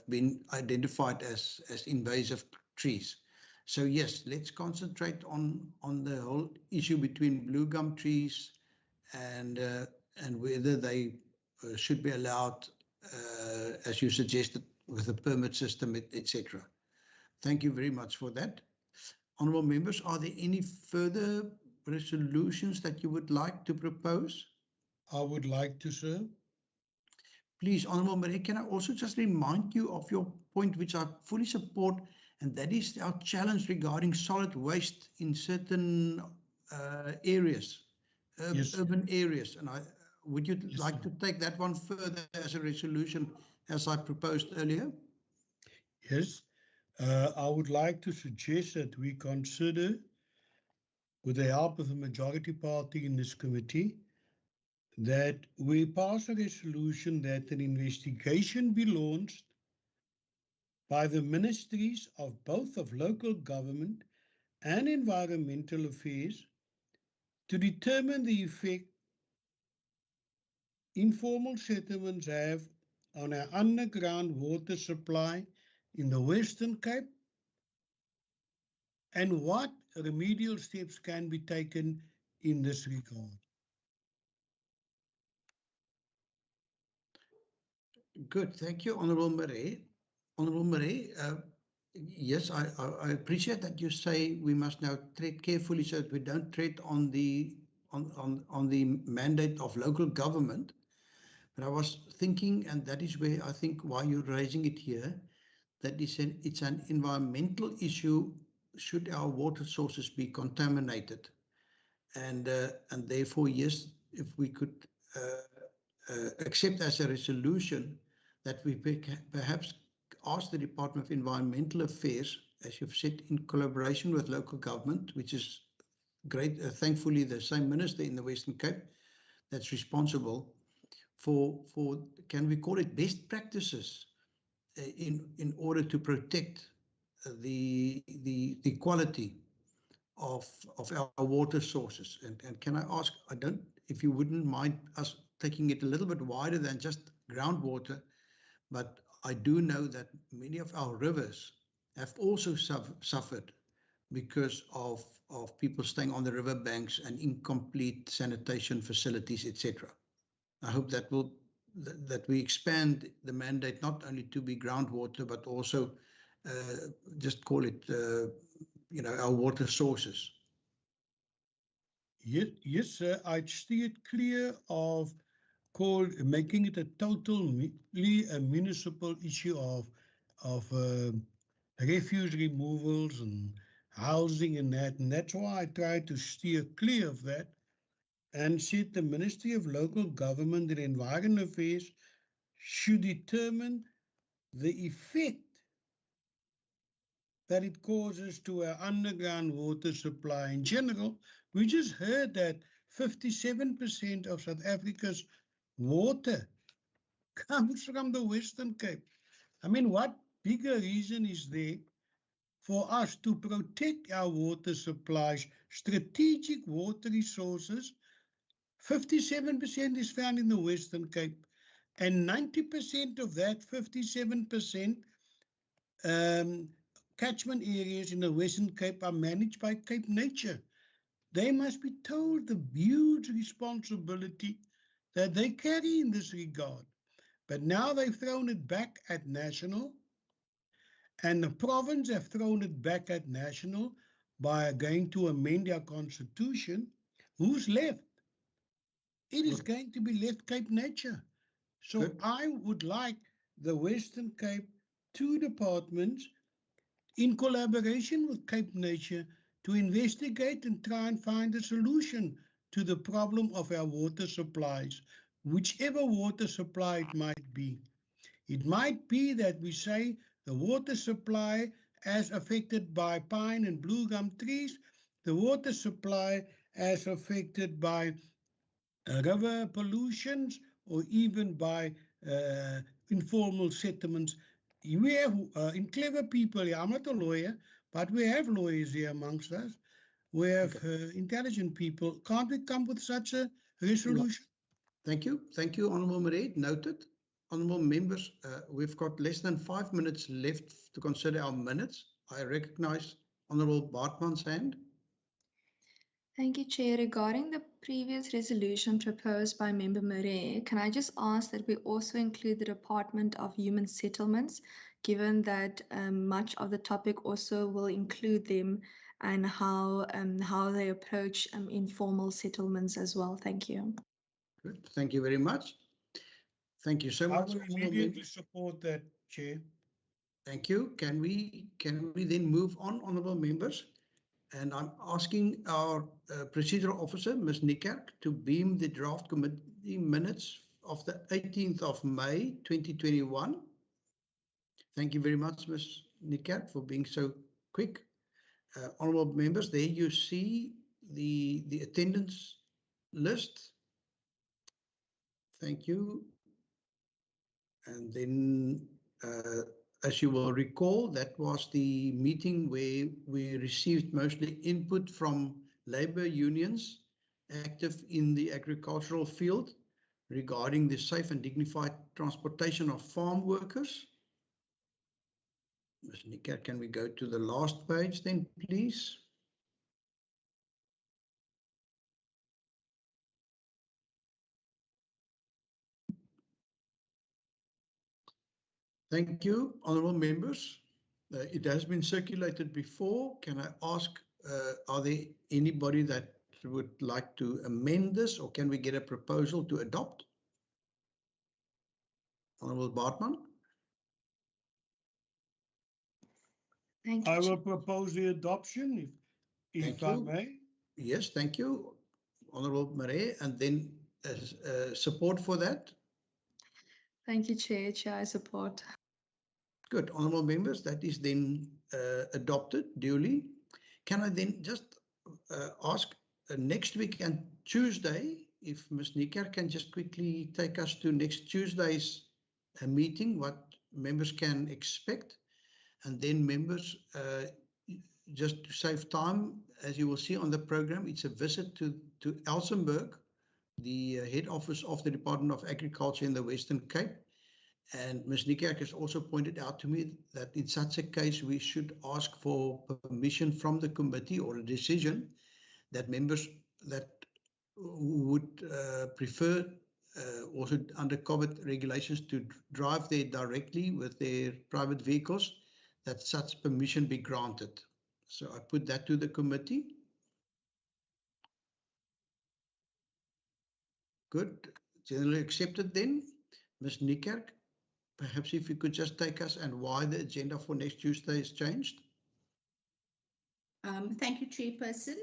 been identified as invasive trees. So yes, let's concentrate on the whole issue between blue gum trees and whether they should be allowed, as you suggested, with a permit system, etc. Thank you very much for that. Honourable members, are there any further resolutions that you would like to propose? I would like to, sir. Please, Honourable Marie, can I also just remind you of your point, which I fully support, and that is our challenge regarding solid waste in certain areas, Yes. urban areas. And would you Yes, like sir. to take that one further as a resolution, as I proposed earlier? Yes. I would like to suggest that we consider, with the help of the majority party in this committee, that we pass a resolution that an investigation be launched by the ministries of both of local government and environmental affairs to determine the effect informal settlements have on our underground water supply in the Western Cape, and what remedial steps can be taken in this regard. Good, thank you, Honourable Marie. Honourable Marie, yes, I appreciate that you say we must now tread carefully so that we don't tread on the mandate of local government. But I was thinking, and that is where I think why you're raising it here, that it's an environmental issue should our water sources be contaminated. And therefore, yes, if we could accept as a resolution that we perhaps ask the Department of Environmental Affairs, as you've said, in collaboration with local government, which is great, thankfully the same minister in the Western Cape that's responsible for can we call it best practices in order to protect the quality of our water sources. And can I ask, if you wouldn't mind us taking it a little bit wider than just groundwater, but I do know that many of our rivers have also suffered because of people staying on the river banks and incomplete sanitation facilities, etc. I hope that we expand the mandate not only to be groundwater, but also just call it, our water sources. Yes, sir. I'd steer it clear of making it a totally a municipal issue of refuse removals and housing and that's why I try to steer clear of that and said the Ministry of Local Government and Environment Affairs should determine the effect that it causes to our underground water supply in general. We just heard that 57% of South Africa's water comes from the Western Cape. I mean, what bigger reason is there for us to protect our water supplies, strategic water resources? 57% is found in the Western Cape, and 90% of that 57% catchment areas in the Western Cape are managed by Cape Nature. They must be told the huge responsibility that they carry in this regard. But now they've thrown it back at national, and the province have thrown it back at national by going to amend our constitution. Who's left? It is going to be left Cape Nature. So Good. I would like the Western Cape, two departments, in collaboration with Cape Nature, to investigate and try and find a solution to the problem of our water supplies, whichever water supply it might be. It might be that we say the water supply as affected by pine and blue gum trees, the water supply as affected by river pollutions, or even by informal settlements. We have in clever people here. I'm not a lawyer, but we have lawyers here amongst us. We have intelligent people. Can't we come with such a resolution? Thank you. Thank you, Honourable Marais. Noted. Honourable members, we've got less than 5 minutes left to consider our minutes. I recognise Honourable Bartman's hand. Thank you, Chair. Regarding the previous resolution proposed by Member Marais, can I just ask that we also include the Department of Human Settlements, given that much of the topic also will include them and how they approach informal settlements as well. Thank you. Good. Thank you very much. Thank you so much. I will immediately support that, Chair. Thank you. Can we then move on, honourable members? And I'm asking our procedural officer, Ms. Niekerk, to beam the draft committee minutes of the 18th of May 2021. Thank you very much, Ms. Niekerk, for being so quick. Honourable members, there you see the attendance list. Thank you. And then, as you will recall, that was the meeting where we received mostly input from labour unions active in the agricultural field regarding the safe and dignified transportation of farm workers. Ms. Niekerk, can we go to the last page then, please? Thank you, honourable members. It has been circulated before. Can I ask, are there anybody that would like to amend this, or can we get a proposal to adopt? Honourable Bartman. Thank you. I will propose the adoption, if I may. Yes, thank you, Honourable Marais, and then support for that. Thank you, Chair. Chair, I support. Good. Honourable members, that is then adopted duly. Can I then just ask next week and Tuesday, if Ms. Niekerk can just quickly take us to next Tuesday's meeting, what members can expect, and then members, just to save time, as you will see on the programme, it's a visit to Elsenburg, the head office of the Department of Agriculture in the Western Cape. And Ms. Niekerk has also pointed out to me that in such a case, we should ask for permission from the committee, or a decision that members that would prefer also under COVID regulations to drive there directly with their private vehicles, that such permission be granted. So I put that to the committee. Good. Generally accepted then. Ms. Niekerk, perhaps if you could just take us and why the agenda for next Tuesday is changed. Thank you, Chairperson.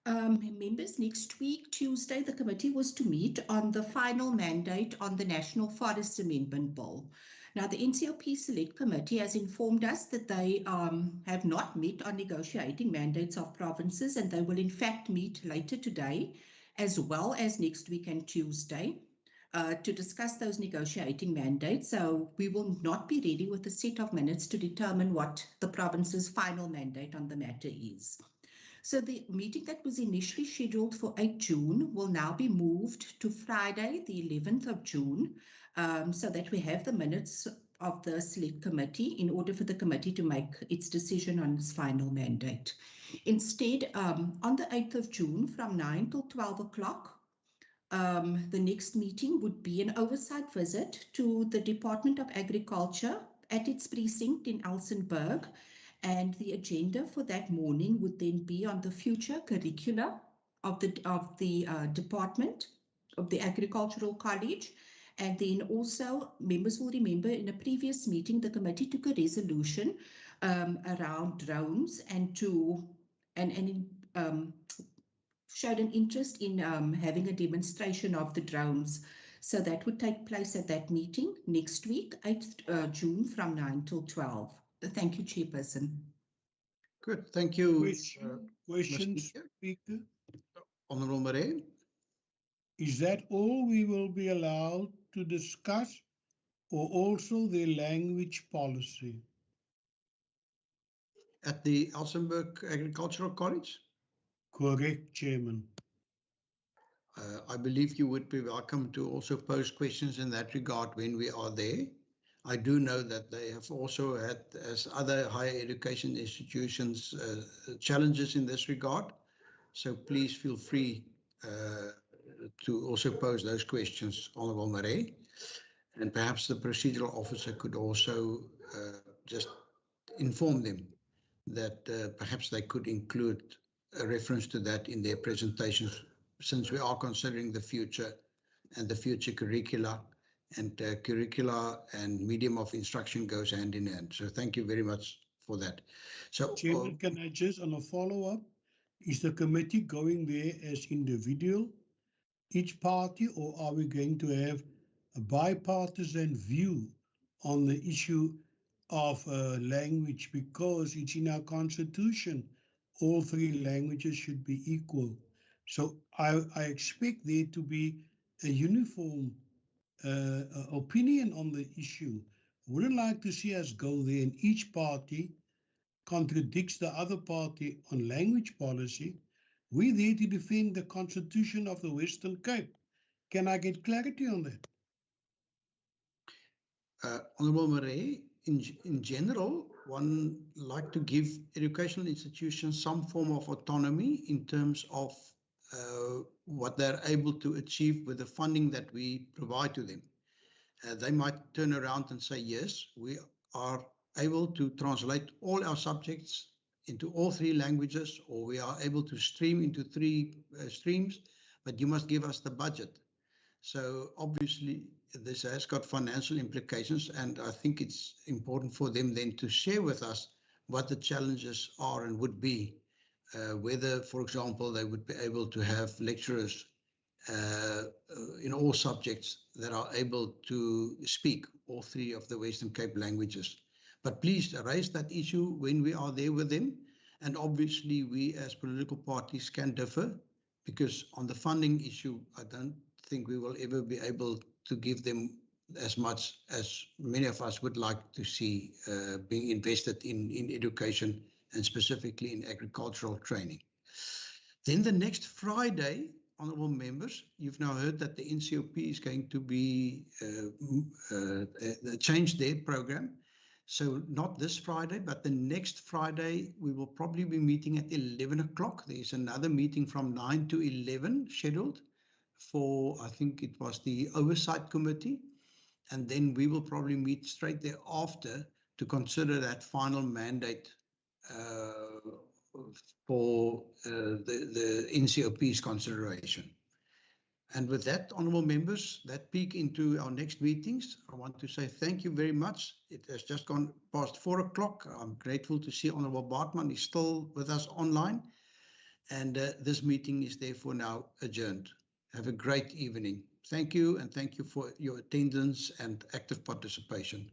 Members, next week, Tuesday, the committee was to meet on the final mandate on the National Forest Amendment Bill. Now, the NCOP Select Committee has informed us that they have not met on negotiating mandates of provinces, and they will in fact meet later today, as well as next week and Tuesday, to discuss those negotiating mandates. So we will not be ready with a set of minutes to determine what the province's final mandate on the matter is. So the meeting that was initially scheduled for 8 June will now be moved to Friday, the 11th of June, so that we have the minutes of the Select Committee in order for the committee to make its decision on its final mandate. Instead, on the 8th of June from 9 till 12 o'clock, the next meeting would be an oversight visit to the Department of Agriculture at its precinct in Elsenburg. And the agenda for that morning would then be on the future curricula of the department of the Agricultural College. And then also, members will remember in a previous meeting, the committee took a resolution around drones and to showed an interest in having a demonstration of the drones. So that would take place at that meeting next week, 8th June, from 9 till 12. Thank you, Chairperson. Good, thank you. Questions, Speaker? Honourable Marais? Is that all we will be allowed to discuss, or also the language policy? At the Elsenburg Agricultural College? Correct, Chairman. I believe you would be welcome to also pose questions in that regard when we are there. I do know that they have also had, as other higher education institutions, challenges in this regard. So please feel free to also pose those questions, Honourable Marais. And perhaps the procedural officer could also just inform them that perhaps they could include a reference to that in their presentations, since we are considering the future and the future curricula, and curricula and medium of instruction goes hand in hand. So thank you very much for that. So, Chairman, can I just, on a follow-up, is the committee going there as individual, each party, or are we going to have a bipartisan view on the issue of language, because it's in our constitution, all three languages should be equal. So I expect there to be a uniform opinion on the issue. I wouldn't like to see us go there and each party contradicts the other party on language policy. We're there to defend the Constitution of the Western Cape. Can I get clarity on that? Honourable Marais, in general, one like to give educational institutions some form of autonomy in terms of what they're able to achieve with the funding that we provide to them. They might turn around and say, yes, we are able to translate all our subjects into all three languages, or we are able to stream into three streams, but you must give us the budget. So obviously this has got financial implications, and I think it's important for them then to share with us what the challenges are and would be, whether, for example, they would be able to have lecturers in all subjects that are able to speak all three of the Western Cape languages. But please raise that issue when we are there with them. And obviously we as political parties can differ, because on the funding issue, I don't think we will ever be able to give them as much as many of us would like to see being invested in education, and specifically in agricultural training. Then the next Friday, honourable members, you've now heard that the NCOP is going to be change their program. So not this Friday, but the next Friday, we will probably be meeting at 11 o'clock. There's another meeting from 9 to 11 scheduled for, I think it was the Oversight Committee. And then we will probably meet straight thereafter to consider that final mandate for the NCOP's consideration. And with that, honourable members, that peek into our next meetings, I want to say thank you very much. It has just gone past 4 o'clock. I'm grateful to see Honourable Bartman is still with us online. And this meeting is therefore now adjourned. Have a great evening. Thank you, and thank you for your attendance and active participation.